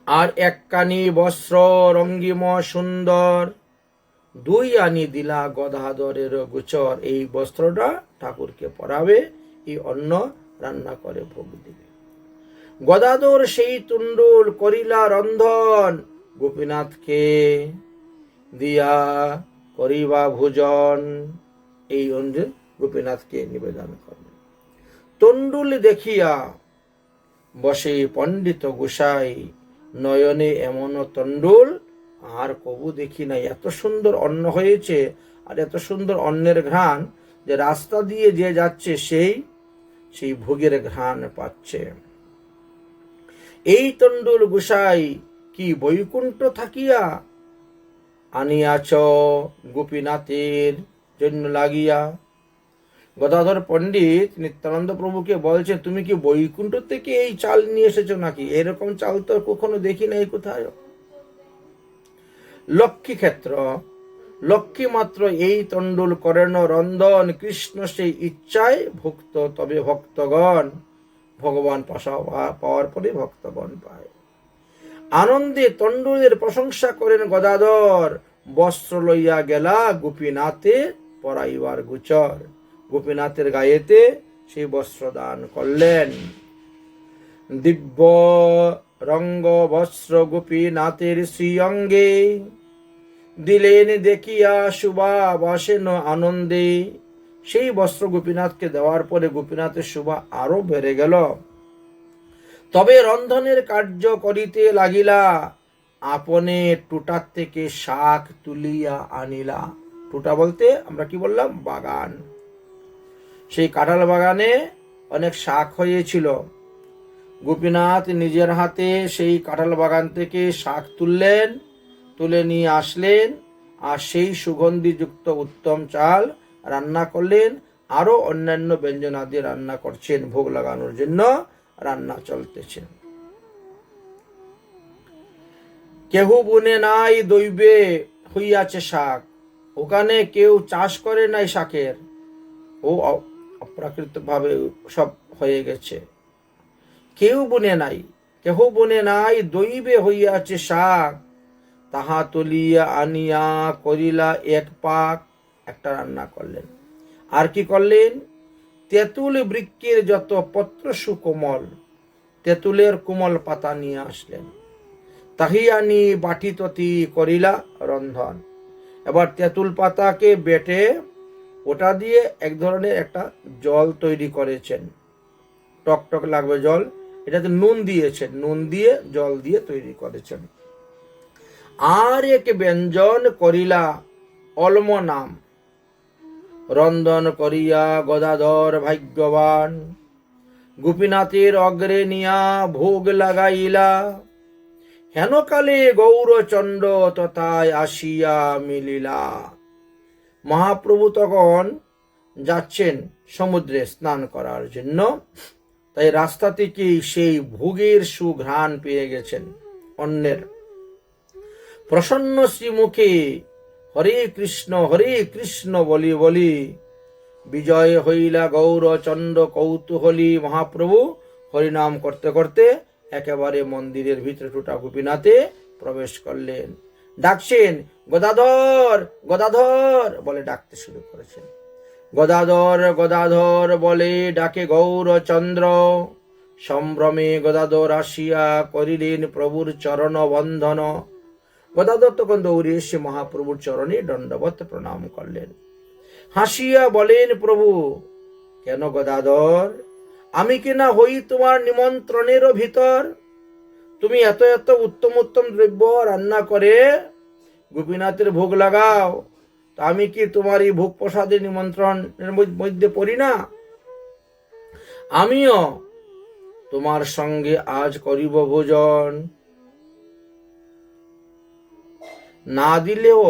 আর একখানি বস্ত্র রঙ্গিম সুন্দর, দুই আনি দিলা গদাধরের গোচর। এই বস্ত্রটা ঠাকুরকে পরাবে, এই অন্ন রান্না করে ভোগ দিবে। গদাধর সেই তুণ্ডুল করিলা রন্ধন, গোপীনাথকে দিয়া করিবা ভোজন। এই অঞ্জন গোপীনাথকে নিবেদন করবে। তণ্ডুল দেখিয়া বসে পণ্ডিত গোসাই, নয়নে এমন তণ্ডুল আর কবু দেখি নাই। এত সুন্দর অন্ন হয়েছে, আর এত সুন্দর অন্নের ঘ্রাণ যে রাস্তা দিয়ে যে যাচ্ছে সেই ভোগের ঘ্রাণ পাচ্ছে। এই তণ্ডুল গোসাই কি বৈকুণ্ঠ থাকিয়া আনিয়াছ গোপীনাথের জন্য লাগিয়া। গদাধর পণ্ডিত নিত্যানন্দ প্রভুকে বলছে, তুমি কি বৈকুণ্ঠ থেকে এই চাল নিয়ে এসেছো নাকি? এরকম চাল তো কখনো দেখি নাই কোথায়। লক্ষ্মী ক্ষেত্র, লক্ষ্মী মাত্র এই তণ্ডুল করেন রন্ধন, কৃষ্ণ সেই ইচ্ছায় ভুক্ত, তবে ভক্তগণ ভগবান পাওয়ার পরে ভক্তগণ পায়। আনন্দে তণ্ডুলের প্রশংসা করেন গদাধর, বস্ত্র লইয়া গেলা গোপীনাথে পরাইবার গোচর। গোপীনাথের গায়েতে সেই বস্ত্র দান করলেন। দিব্য রঙ্গ বস্ত্র গোপীনাথের শ্রীঅঙ্গে, দিলেন দেখিয়া শোভা বাসেন আনন্দে। সেই বস্ত্র গোপীনাথকে দেওয়ার পরে গোপীনাথের শোভা আরো বেড়ে গেল। তবে রন্ধনের কার্য করিতে লাগিলা, আপনে টুটার থেকে শাক তুলিয়া আনিলা। টুটা বলতে আমরা কি বললাম? বাগান। সেই কাঁঠাল বাগানে অনেক শাক হয়েছিল। গোপীনাথ নিজের হাতে সেই কাঁঠাল বাগান থেকে শাক তুললেন, তুলে নিয়ে আসলেন, আর সেই সুগন্ধিযুক্ত উত্তম চাল রান্না করলেন। আরো অন্যান্য ব্যঞ্জনাদি রান্না করছেন, ভোগ লাগানোর জন্য রান্না চলতেছে। কেহু বুনে নাই দৈবে হইয়াছে শাক, ওখানে কেউ চাষ করে নাই শাকের, ও অপ্রাকৃতিক ভাবে সব হয়ে গেছে। কেউ বুনে নাই, কেহ বুনে নাই দৈবে হইয়াছে শাক, তাহা তুলিয়া আনিয়া করিলা এক পাক। একটা রান্না করলেন। আর কি করলেন? তেঁতুল বৃক্ষের যত পত্র সুকোমল, তেঁতুলের কোমল পাতা নিয়ে আসলেন, তাহি আনি বাটি ততি করিলা রন্ধন। এবার তেঁতুল পাতাকে বেটে ওটা দিয়ে এক ধরনের একটা জল তৈরি করেছেন, টকটক লাগবে জল। এটাতে নুন দিয়েছেন, নুন দিয়ে জল দিয়ে তৈরি করেছেন। আর এক ব্যঞ্জন করিলা অলম নাম, রন্ধন করিয়া গদাধর ভাগ্যবান, গোপীনাথের অগ্রে নিয়া ভোগ লাগাইলা। হেনকালে গৌরচন্দ্র তথায় আসিয়া মিলিলা। মহাপ্রভু তখন যাচ্ছেন সমুদ্রে স্নান করার জন্য, তাই রাস্তা থেকে সেই ভোগের সুঘ্রাণ পেয়ে গেছেন অন্যের। প্রসন্ন শ্রীমুখে হরে কৃষ্ণ বলি বলি বিজয় হইলা গৌরচন্দ্র কৌতূহলী। মহাপ্রভু হরিনাম করতে করতে একেবারে মন্দিরের ভিতরে টুটা গোপীনাথে প্রবেশ করলেন। ডাকছেন, গদাধর গদাধর বলে ডাকতে শুরু করেছেন। গদাধর গদাধর বলে ডাকে গৌরচন্দ্র। সম্ভ্রমে গদাধর আসিয়া করিলেন প্রভুর চরণ বন্ধন। গদাধর তখন দৌড়ে এসে মহাপ্রভুর চরণে দণ্ডবত প্রণাম করলেন। হাসিয়া বলেন, প্রভু কেন গদাধর, আমি কিনা হই তোমার নিমন্ত্রণেরও ভিতর? তুমি এত এত উত্তম উত্তম দ্রব্য রান্না করে গোপীনাথের ভোগ লাগাও, তা আমি কি তোমার এই ভোগ প্রসাদের নিমন্ত্রণের মধ্যে পড়ি না? আমিও তোমার সঙ্গে আজ করিব ভোজন, না দিলেও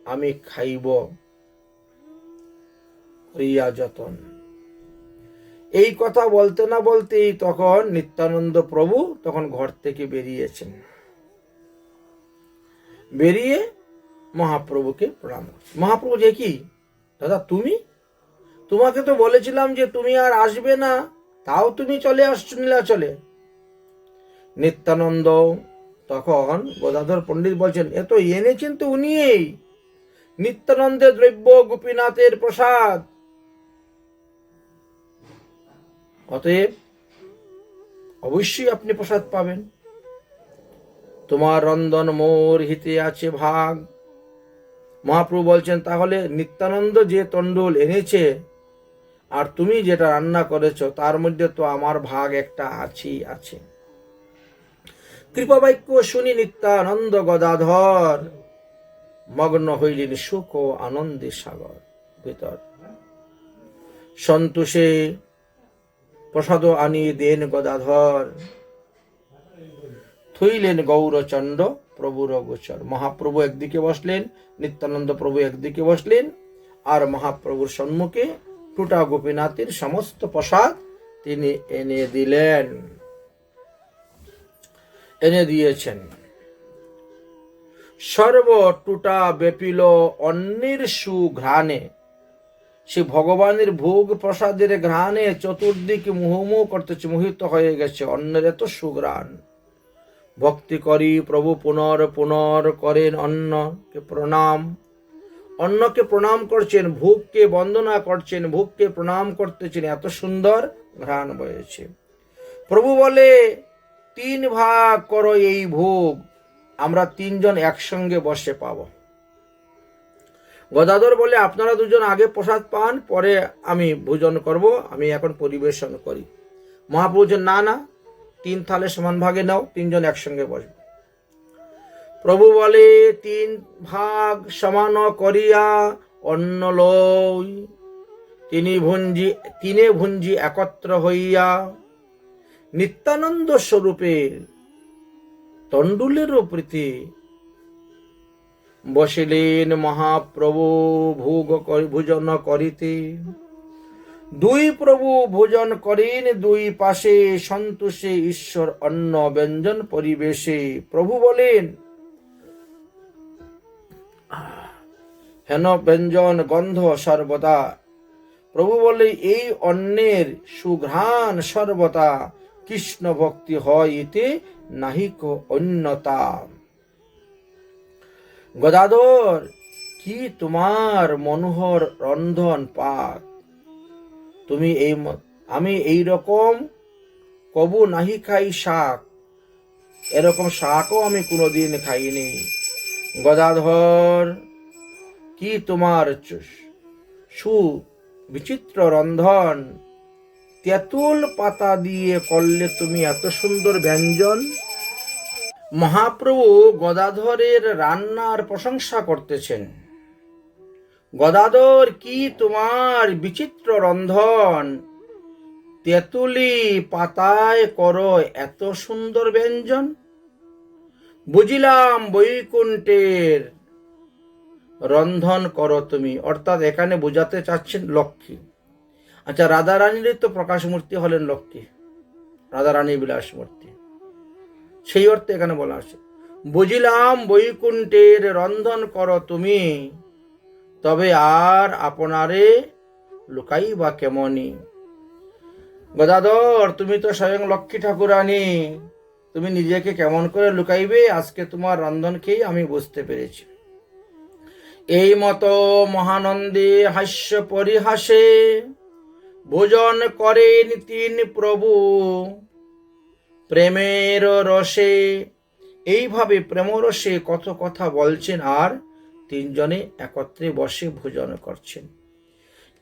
আমি খাইব করিয়া যতন। এই কথা বলতে না বলতেই তখন নিত্যানন্দ প্রভু তখন ঘর থেকে বেরিয়েছেন। বেরিয়ে মহাপ্রভুকে প্রণাম। মহাপ্রভু, যে কি দাদা তুমি, তোমাকে তো বলেছিলাম যে তুমি আর আসবে না, তাও তুমি চলে আসছো নীলাচলে। নিত্যানন্দ তখন গদাধর পণ্ডিত বলছেন, এ তো এনেছেন তো উনি, নিত্যানন্দের দ্রব্য, গোপীনাথের প্রসাদ, অতএব অবশ্যই আপনি প্রসাদ পাবেন। তোমার রন্ধন মোর হিতে আছে ভাগ। মহাপ্রভু বলছেন, তাহলে নিত্যানন্দ যে তণ্ডুল এনেছে আর তুমি যেটা রান্না করেছো তার মধ্যে তো আমার ভাগ একটা আছে। কৃপাবাক্য শুনি নিত্যানন্দ গদাধর মগ্ন হইলেন সুখ ও আনন্দে সাগর ভিতর। সন্তোষে প্রসাদ আনি দেন গদাধর, থইলেন গৌরচন্ড প্রভুর গোচর। মহাপ্রভু একদিকে বসলেন, নিত্যানন্দ প্রভু একদিকে বসলেন, আর মহাপ্রভুর সম্মুখে টুটা গোপীনাথের সমস্ত প্রসাদ তিনি এনে দিয়েছেন। সর্ব টুটা বেপিল অন্যের সুঘ্রাণে, সে ভগবানের ভোগ প্রসাদের ঘ্রাণে চতুর্দিকে মুহুর্মুহু করতেছে, মোহিত হয়ে গেছে অন্যের এত সুঘ্রাণ। ভক্তি করি প্রভু পুনর করেন অন্নকে প্রণাম, অন্নকে প্রণাম করছেন, ভোগকে বন্দনা করছেন, ভোগকে প্রণাম করতেছেন, এত সুন্দর ঘ্রাণ বয়েছে। প্রভু বলে, 3 ভাগ করো এই ভোগ, আমরা 3 জন একসঙ্গে বসে পাব। গদাধর বলে, আপনারা 2 জন আগে প্রসাদ পান, পরে আমি ভোজন করব, আমি এখন পরিবেশন করি। মহাপ্রভু না 3 থালে সমান ভাগে নাও, 3 জন একসঙ্গে বসবে। প্রভু বলে, 3 ভাগ সমান করিয়া অন্ন লই, তিনে ভুঞ্জি একত্র হইয়া, নিত্যানন্দ স্বরূপে তণ্ডুলেরও প্রীতি বসিলেন মহাপ্রভু ভোজন করিতে। 2 প্রভু ভোজন করেন 2 পাশে, সন্তোষে ঈশ্বর অন্ন ব্যঞ্জন পরিবেশে। প্রভু বলেন, হেন ব্যঞ্জন গন্ধ সর্বদা। প্রভু বলে, এই অন্নের সুঘ্রাণ সর্বদা, কৃষ্ণ ভক্তি হয় এতে নাহিক অন্যতা। গদাধর, কি তোমার মনোহর রন্ধন পাক, তুমি আমি এই রকম কবু নাহি খাই শাক, এরকম শাকও আমি কোনোদিন খাইনি। গদাধর, কি তোমার বিচিত্র রন্ধন, তেঁতুল পাতা দিয়ে করলে তুমি এত সুন্দর ব্যঞ্জন। মহাপ্রভু গদাধরের রান্নার প্রশংসা করতেছেন। গদাধর, কি তোমার বিচিত্র রন্ধন, তেঁতুলি পাতায় করো এত সুন্দর ব্যঞ্জন। বুঝিলাম বৈকুণ্ঠের রন্ধন করো তুমি, অর্থাৎ এখানে বোঝাতে চাচ্ছেন লক্ষ্মী। আচ্ছা, রাধারানীর তো প্রকাশ মূর্তি হলেন লক্ষ্মী, রাধারানী বিলাস মূর্তি, সেই অর্থে এখানে বলা আছে। বুঝিলাম বৈকুণ্ঠের রন্ধন করো তুমি, তবে আর আপনারে লুকাই বা কেমনি। গদাধর, তুমি তো স্বয়ং লক্ষ্মী ঠাকুরানী, তুমি নিজেকে কেমন করে লুকাইবে, আজকে তোমার রন্ধন খেয়ে আমি বুঝতে পেরেছি। এই মতো মহানন্দে হাস্য পরিহাসে ভোজন করেন 3 প্রভু প্রেমের রসে। এইভাবে প্রেমরসে কত কথা বলছেন, আর 3 জনে একত্রে বসে ভোজন করছেন।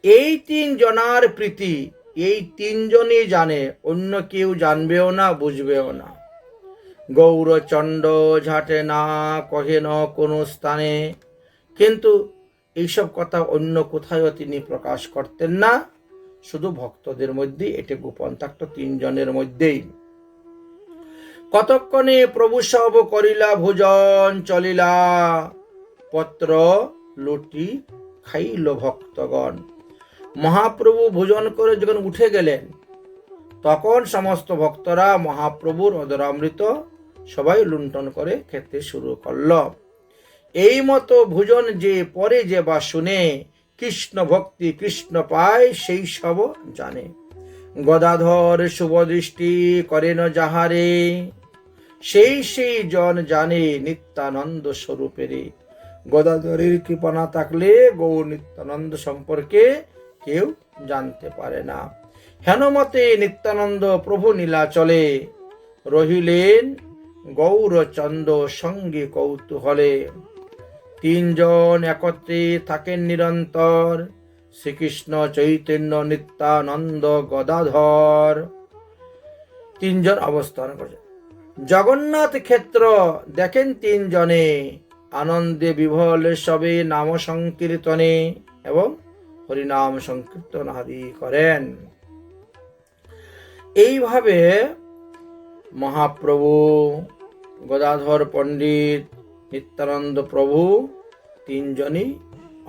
এই 3 জনার প্রীতি এই 3 জনই জানে, অন্য কেউ জানবেও না, বুঝবেও না। গৌরচন্ড ঝাটে না কহে না কোনো স্থানে, কিন্তু এইসব কথা অন্য কোথাও তিনি প্রকাশ করতেন না, শুধু ভক্তদের মধ্যে এটা গোপন থাকতো, 3 জনের মধ্যেই। কতক্ষণে প্রভু সব করিলা ভোজন, চলিলা পত্র লুটি খাইল ভক্তগণ। মহাপ্রভু ভোজন করে যখন উঠে গেলেন, তখন সমস্ত ভক্তরা মহাপ্রভুর অদরামৃত সবাই লুণ্ঠন করে খেতে শুরু করল। এই মতো ভোজন যে পরে যে বা শুনে, কৃষ্ণ ভক্তি কৃষ্ণ পায় সেই সব জানে। গদাধর শুভ দৃষ্টি করেন যাহারে, সেই জন জানে নিত্যানন্দ স্বরূপেরে। গদাধরের কৃপা না থাকলে গৌর নিত্যানন্দ সম্পর্কে কেউ জানতে পারে না। হেনমতে নিত্যানন্দ প্রভু নীলাচলে রহিলেন গৌরচন্দ্র সঙ্গে কৌতূহলে। তিনজন একত্রে থাকেন নিরন্তর, শ্রীকৃষ্ণ চৈতন্য নিত্যানন্দ গদাধর। তিনজন অবস্থান করেন। জগন্নাথ ক্ষেত্র দেখেন তিনজনে, আনন্দে বিভোল সবে নাম সংকীর্তনে, এবং হরিনাম সংকীর্তন আদি করেন। এইভাবে মহাপ্রভু, গদাধর পণ্ডিত, নিত্যানন্দ প্রভু তিনজনই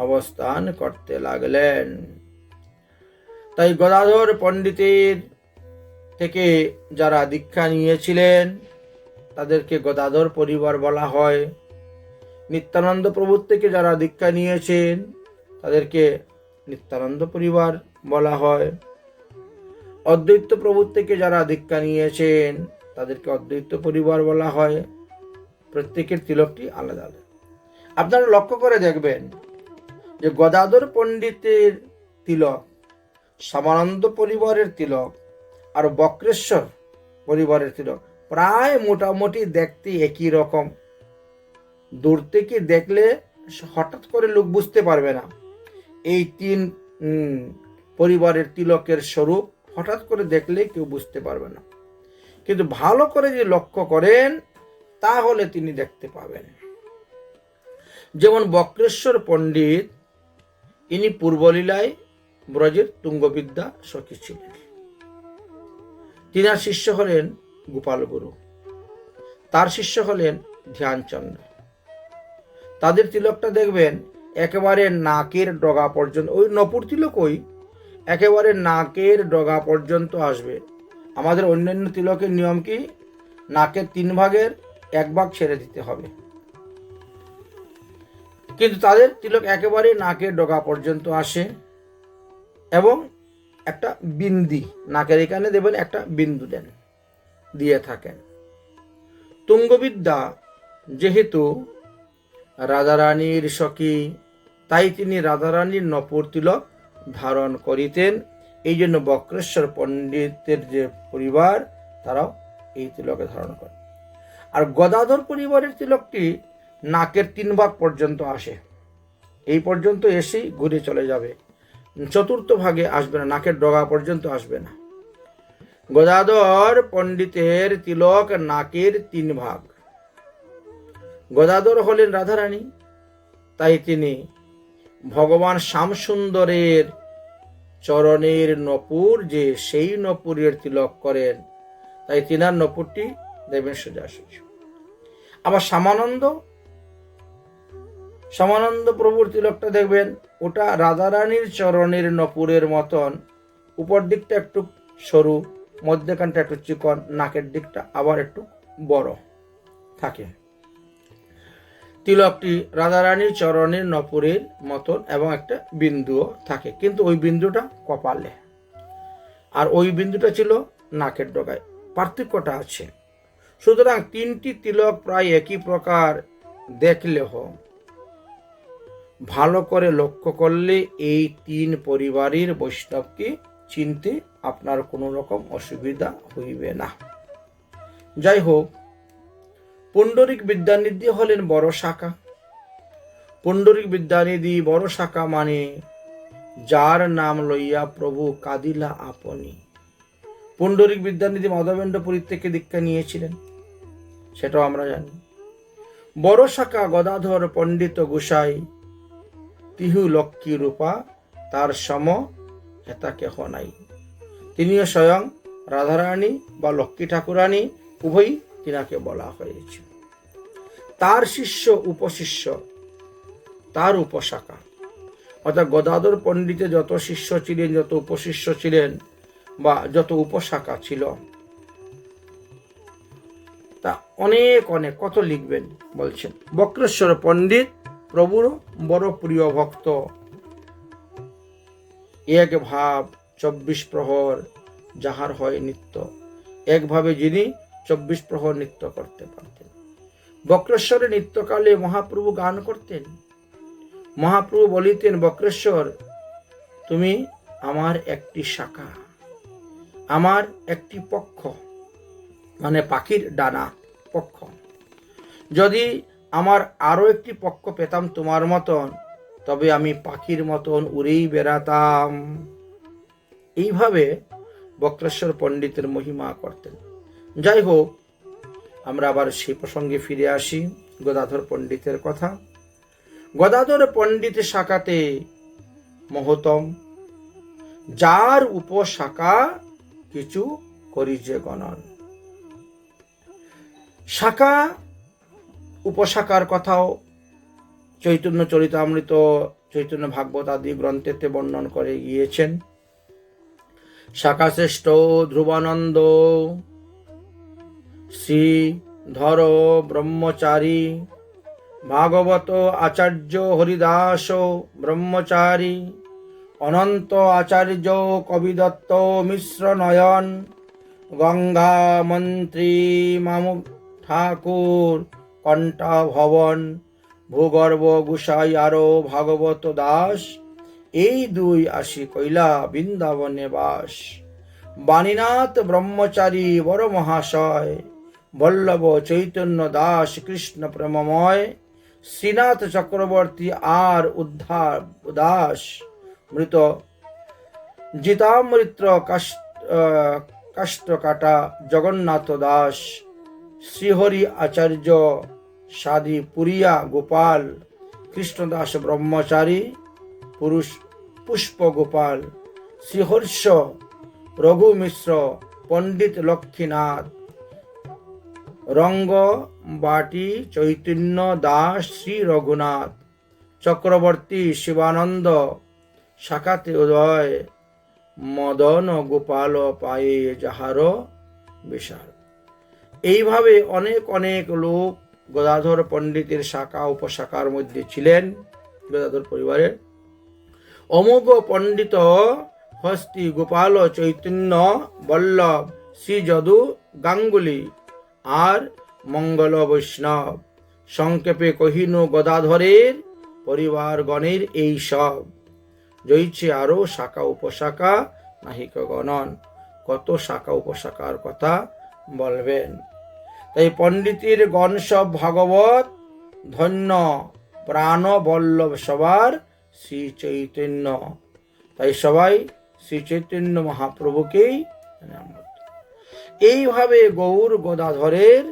অবস্থান করতে লাগলেন। তাই গদাধর পণ্ডিতের থেকে যারা দীক্ষা নিয়েছিলেন তাদেরকে গদাধর পরিবার বলা হয়। নিত্যানন্দ প্রভুর থেকে যারা দীক্ষা নিয়েছেন তাদেরকে নিত্যানন্দ পরিবার বলা হয়। অদ্বৈত প্রভুর থেকে যারা দীক্ষা নিয়েছেন তাদেরকে অদ্বৈত পরিবার বলা হয়। প্রত্যেকের তিলকটি আলাদা আলাদা। আপনারা লক্ষ্য করে দেখবেন যে গদাধর পণ্ডিতের তিলক, শ্যামানন্দ পরিবারের তিলক আর বক্রেশ্বর পরিবারের তিলক প্রায় মোটামুটি দেখতে একই রকম। দূর থেকে দেখলে হঠাৎ করে লোক বুঝতে পারবে না এই তিন পরিবারের তিলকের স্বরূপ। হঠাৎ করে দেখলে কেউ বুঝতে পারবে না, কিন্তু ভালো করে যে লক্ষ্য করেন তাহলে তিনি দেখতে পাবেন। যেমন বক্রেশ্বর পণ্ডিত, ইনি পূর্বলীলায় ব্রজের তুঙ্গবিদ্যা সখী ছিলেন। তিনার শিষ্য হলেন গোপাল গুরু, তার শিষ্য হলেন ধ্যানচন্দ্র। তাদের তিলকটা দেখবেন একেবারে নাকের ডগা পর্যন্ত, ওই নপুর তিলক ওই একেবারে নাকের ডগা পর্যন্ত আসবে। আমাদের অন্যান্য তিলকের নিয়ম কি, নাকের 3 ভাগের 1 ভাগ ছেড়ে দিতে হবে, কিন্তু তাদের তিলক একেবারে নাকের ডগা পর্যন্ত আসে এবং একটা বিন্দি নাকের এখানে দেবেন, একটা বিন্দু দেন দিয়ে থাকেন। তুঙ্গবিদ্যা যেহেতু রাধারানীর সখী, তাই তিনি রাধারানীর নপুর তিলক ধারণ করিতেন। এই জন্য বক্রেশ্বর পণ্ডিতের যে পরিবার তারাও এই তিলকে ধারণ করে। আর গদাধর পরিবারের তিলকটি নাকের 3 ভাগ পর্যন্ত আসে, এই পর্যন্ত এসেই ঘুরে চলে যাবে, 4th ভাগে আসবে না, নাকের ডগা পর্যন্ত আসবে না। গদাধর পণ্ডিতের তিলক নাকের 3 ভাগ। গদাধর হলেন রাধারানী, তাই তিনি ভগবান শ্যামসুন্দরের চরণের নপুর যে সেই নপুরের তিলক করেন, তাই তিনার নপুরটি দেবেন সোজাসুজি। আবার শ্যামানন্দ প্রভুর তিলকটা দেখবেন, ওটা রাধারানীর চরণের নপুরের মতন, উপর দিকটা একটু সরু, মধ্যখানটা একটু চিকন, নাকের দিকটা আবার একটু বড় থাকে। তিলকটি রাধারানীর চরণের নপুরের মতন এবং একটা বিন্দুও থাকে, কিন্তু ওই বিন্দুটা কপালে আর ওই বিন্দুটা ছিল নাকের ডগায়, পার্থক্যটা আছে। সুতরাং 3টি তিলক প্রায় একই প্রকার দেখলেও ভালো করে লক্ষ্য করলে এই 3 পরিবারের বৈষ্ণবকে চিনতে আপনার কোনো রকম অসুবিধা হইবে না। যাই হোক, পুণ্ডরিক বিদ্যানিধি হলেন বড় শাখা। পুণ্ডরিক বিদ্যানিধি বড় শাখা মানে যার নাম লইয়া প্রভু কাঁদিলা আপনি। পুণ্ডরিক বিদ্যানিধি মাধবেন্দ্রপুরী থেকে দীক্ষা নিয়েছিলেন, সেটাও আমরা জানি। বড় শাখা গদাধর পণ্ডিত গোসাই, তিহু লক্ষ্মী রূপা, তার সম হেতা কেহ নাই। তিনিও স্বয়ং রাধারানী বা লক্ষ্মী ঠাকুরানী উভয়ই তিনাকে বলা হয়েছে। তার শিষ্য উপশিষ্য, তার উপশাখা, অর্থাৎ গদাধর পণ্ডিতে যত শিষ্য ছিলেন, যত উপশিষ্য ছিলেন বা যত উপশাখা ছিল, তা অনেক অনেক, কত লিখবেন বলছেন। বক্রেশ্বর পণ্ডিত প্রভুর বড় প্রিয় ভক্ত, এক ভাব 24 প্রহর যাহার হয় নিত্য। একভাবে যিনি 24 প্রহর নৃত্য করতে পারতেন। বক্রেশ্বরে নৃত্যকালে মহাপ্রভু গান করতেন। মহাপ্রভু বলিতেন, বক্রেশ্বর তুমি আমার একটি শাখা, আমার একটি পক্ষ, মানে পাখির ডানা পক্ষ। যদি আমার আরো একটি পক্ষ পেতাম তোমার মতন, তবে আমি পাখির মতন উড়েই বেড়াতাম। এইভাবে বক্রেশ্বর পণ্ডিতের মহিমা করতেন। যাই হোক, আমরা আবার সেই প্রসঙ্গে ফিরে আসি, গদাধর পণ্ডিতের কথা। গদাধর পণ্ডিত শাখাতে মহতম, যার উপশাখা কিছু করিছে গণন। শাখা উপশাখার কথাও চৈতন্য চরিতামৃত, চৈতন্য ভাগবত আদি গ্রন্থেতে বর্ণন করে গিয়েছেন। শাখা শ্রেষ্ঠ ধ্রুবানন্দ, শ্রীধর ব্রহ্মচারী, ভাগবত আচার্য হরিদাস ব্রহ্মচারী, অনন্ত আচার্য কবিদত্ত মিশ্র নয়ন, গঙ্গা মন্ত্রী মামু ঠাকুর কণ্ঠা ভবন, ভূগর্ভ গুসাই আরো ভাগবত দাস, এই দুই আসি কৈলা বৃন্দাবনে বাস। বাণীনাথ ব্রহ্মচারী বড় মহাশয়, বল্লভ চৈতন্য দাস কৃষ্ণ প্রেমময়, শ্রীনাথ চক্রবর্তী আর উদ্ধার দাস, মৃত জিতামৃত্র কাষ্ট কাটা জগন্নাথ দাস, শ্রীহরি আচার্য সাদি পুরিয়া গোপাল, কৃষ্ণদাস ব্রহ্মচারী পুরুষ পুষ্প গোপাল, শ্রীহর্ষ রঘু মিশ্র, পণ্ডিত লক্ষ্মীনাথ, রঙ্গ বাটি চৈতন্য দাস, শ্রী রঘুনাথ চক্রবর্তী, শিবানন্দ শাখাতে উদয়, মদন গোপাল পায়ে যাহার বিশাল। এইভাবে অনেক অনেক লোক গদাধর পণ্ডিতের শাখা উপশাখার মধ্যে ছিলেন। গদাধর পরিবারের অমোঘ পণ্ডিত হস্তি গোপাল চৈতন্য বল্লভ, শ্রী যদু গাঙ্গুলি আর মঙ্গল বৈষ্ণব। সংক্ষেপে কহিনু গদাধরের পরিবারগণের এই সব, জয়ছে আরো শাখা উপশাখা নাহিক গণন। কত শাখা উপশাখার কথা বলবেন। তাই পণ্ডিতের গণ সব ভাগবত ধন্য, প্রাণ বল্লভ সবার শ্রী চৈতন্য। তাই সবাই শ্রী চৈতন্য মহাপ্রভুকেই। এইভাবে গৌর গদাধরের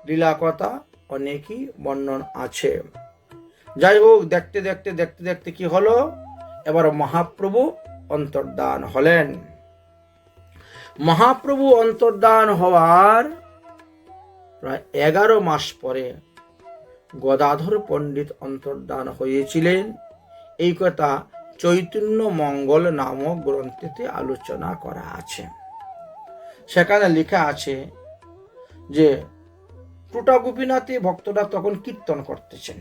লীলা কথা অনেকই বর্ণন আছে। যাই হোক, দেখতে দেখতে দেখতে দেখতে কি হলো, এবার মহাপ্রভু অন্তর্ধান হলেন। মহাপ্রভু অন্তর্ধান হওয়ার প্রায় 11 মাস পরে গদাধর পণ্ডিত অন্তর্ধান হয়েছিলেন। এই কথা চৈতন্য মঙ্গল নামক গ্রন্থেতে আলোচনা করা আছে। সেখানে লেখা আছে যে টুটা গোপীনাথে ভক্তরা তখন কীর্তন করতেছেন।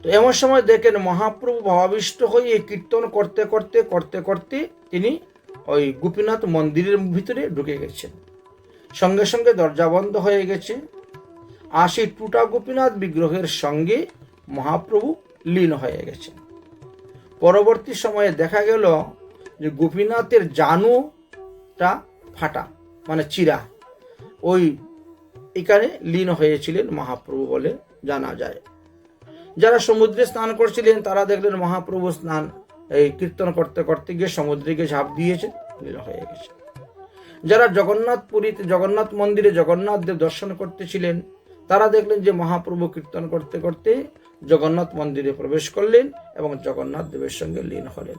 তো এমন সময় দেখেন মহাপ্রভু ভাবাবিষ্ট হয়ে কীর্তন করতে করতে করতে করতে তিনি ওই গোপীনাথ মন্দিরের ভিতরে ঢুকে গেছেন। সঙ্গে সঙ্গে দরজা বন্ধ হয়ে গেছে। আর সেই টুটা গোপীনাথ বিগ্রহের সঙ্গে মহাপ্রভু লীন হয়ে গেছেন। পরবর্তী সময়ে দেখা গেল যে গোপীনাথের জানুটা ফাটা, মানে চিরা, ওই এখানে লীন হয়েছিলেন মহাপ্রভু বলে জানা যায়। যারা সমুদ্রে স্নান করছিলেন তারা দেখলেন মহাপ্রভু স্নান এই কীর্তন করতে করতে গিয়ে সমুদ্রে গিয়ে ঝাঁপ দিয়েছেন, লীন হয়ে গেছে। যারা জগন্নাথপুরীতে জগন্নাথ মন্দিরে জগন্নাথ দেব দর্শন করতেছিলেন তারা দেখলেন যে মহাপ্রভু কীর্তন করতে করতে জগন্নাথ মন্দিরে প্রবেশ করলেন এবং জগন্নাথ দেবের সঙ্গে লীন হলেন।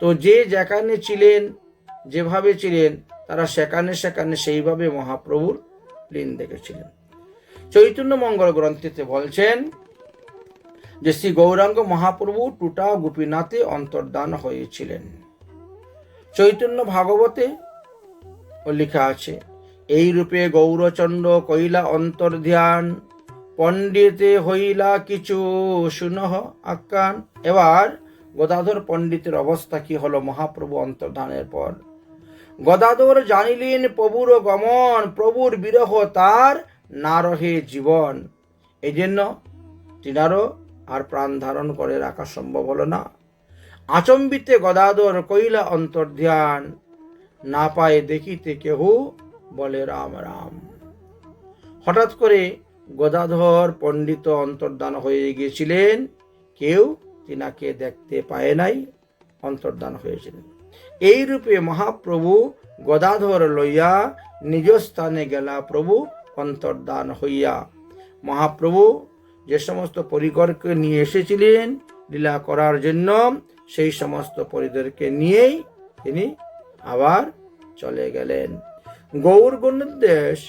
তো যে যেখানে ছিলেন, যেভাবে ছিলেন, তারা সেখানে সেখানে সেইভাবে মহাপ্রভুর লীন দেখেছিলেন। চৈতন্য মঙ্গল গ্রন্থেতে বলছেন যে শ্রী গৌরাঙ্গ মহাপ্রভু টুটা গোপীনাথে অন্তর্ধান হয়েছিলেন। চৈতন্য ভাগবতে লেখা আছে, এই রূপে গৌরচন্দ্র কইলা অন্তর্ধ্যান, পণ্ডিতে হইলা কিছু শুনহ আখ্যান। এবার গদাধর পণ্ডিতের অবস্থা কি হলো মহাপ্রভু অন্তর্ধানের পর? গদাধর জানিলেন প্রভুর গমন, প্রভুর বিরহ তার না রহে জীবন। এই জন্য তিনারও আর প্রাণ ধারণ করে রাখা সম্ভব হলো না। আচম্বিতে গদাধর কইলা অন্তর্ধ্যান, না পায় দেখিতে কেহু বলে রাম রাম। হঠাৎ করে গদাধর পণ্ডিত অন্তর্ধান হয়ে গিয়েছিলেন, কেউ তিনাকে দেখতে পায় নাই, অন্তর্ধান হয়েছিলেন। এই রূপে মহাপ্রভু গদাধর লইয়া নিজ স্থানে গেলা প্রভু অন্তর্ধান হইয়া। মহাপ্রভু যে সমস্ত পরিকরকে নিয়ে এসেছিলেন লীলা করার জন্য, সেই সমস্ত পরিকরকে নিয়েই তিনি আবার চলে গেলেন। গৌর গণদেশ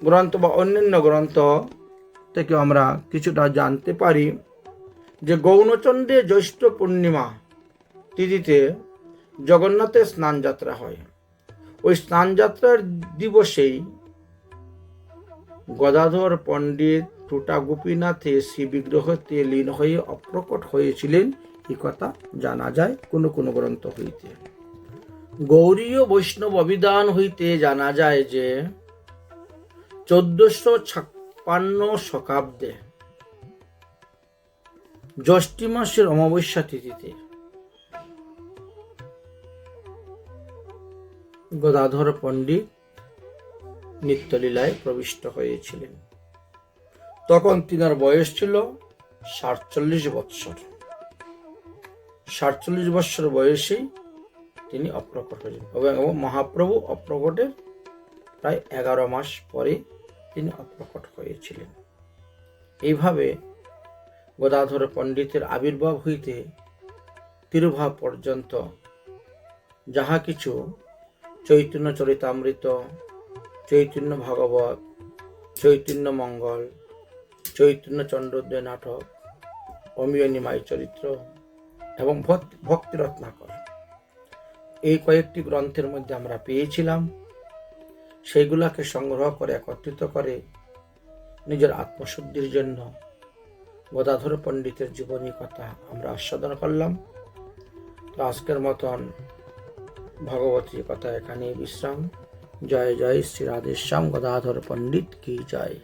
গ্রন্থ বা অন্যান্য গ্রন্থ থেকে আমরা কিছুটা জানতে পারি যে গৌণচন্দ্রে জ্যৈষ্ঠ পূর্ণিমা তিথিতে জগন্নাথের স্নান যাত্রা হয়। ওই স্নান যাত্রার দিবসেই গদাধর পণ্ডিত টুটা গোপীনাথে শ্রী বিগ্রহতে লীন হয়ে অপ্রকট হয়েছিলেন, এই কথা জানা যায় কোনো কোনো গ্রন্থ হইতে। গৌরীয় বৈষ্ণব অভিধান হইতে জানা যায় যে 1456 শকাব্দে জ্যৈষ্ঠী মাসের অমাবস্যা তিথিতে গদাধর পণ্ডিত নিত্যলীলায় প্রবিষ্ট হয়েছিলেন। তখন তিনার বয়স ছিল 47 বৎসর। 47 বৎসর বয়সেই তিনি অপ্রকট হয়েছিলেন এবং মহাপ্রভু অপ্রকটের প্রায় 11 মাস পরে তিনি অপ্রকট হয়েছিলেন। এইভাবে গদাধর পণ্ডিতের আবির্ভাব হইতে তিরুভাব পর্যন্ত যাহা কিছু চৈতন্য চরিতামৃত, চৈতন্য ভাগবত, চৈতন্য মঙ্গল, চৈতন্য চন্দ্রোদয় নাটক, অমিয় নিমাই চরিত্র এবং ভক্তি রত্নাকর, এই কয়েকটি গ্রন্থের মধ্যে আমরা পেয়েছিলাম, সেইগুলাকে সংগ্রহ করে একত্রিত করে নিজের আত্মশুদ্ধির জন্য গদাধর পণ্ডিতের জীবনী কথা আমরা আস্বাদন করলাম। তো আজকের মতন ভগবতী কথা এখানেই বিশ্রাম। জয় জয় শ্রী রাধেশ্যাম। গদাধর পণ্ডিত কি জয়।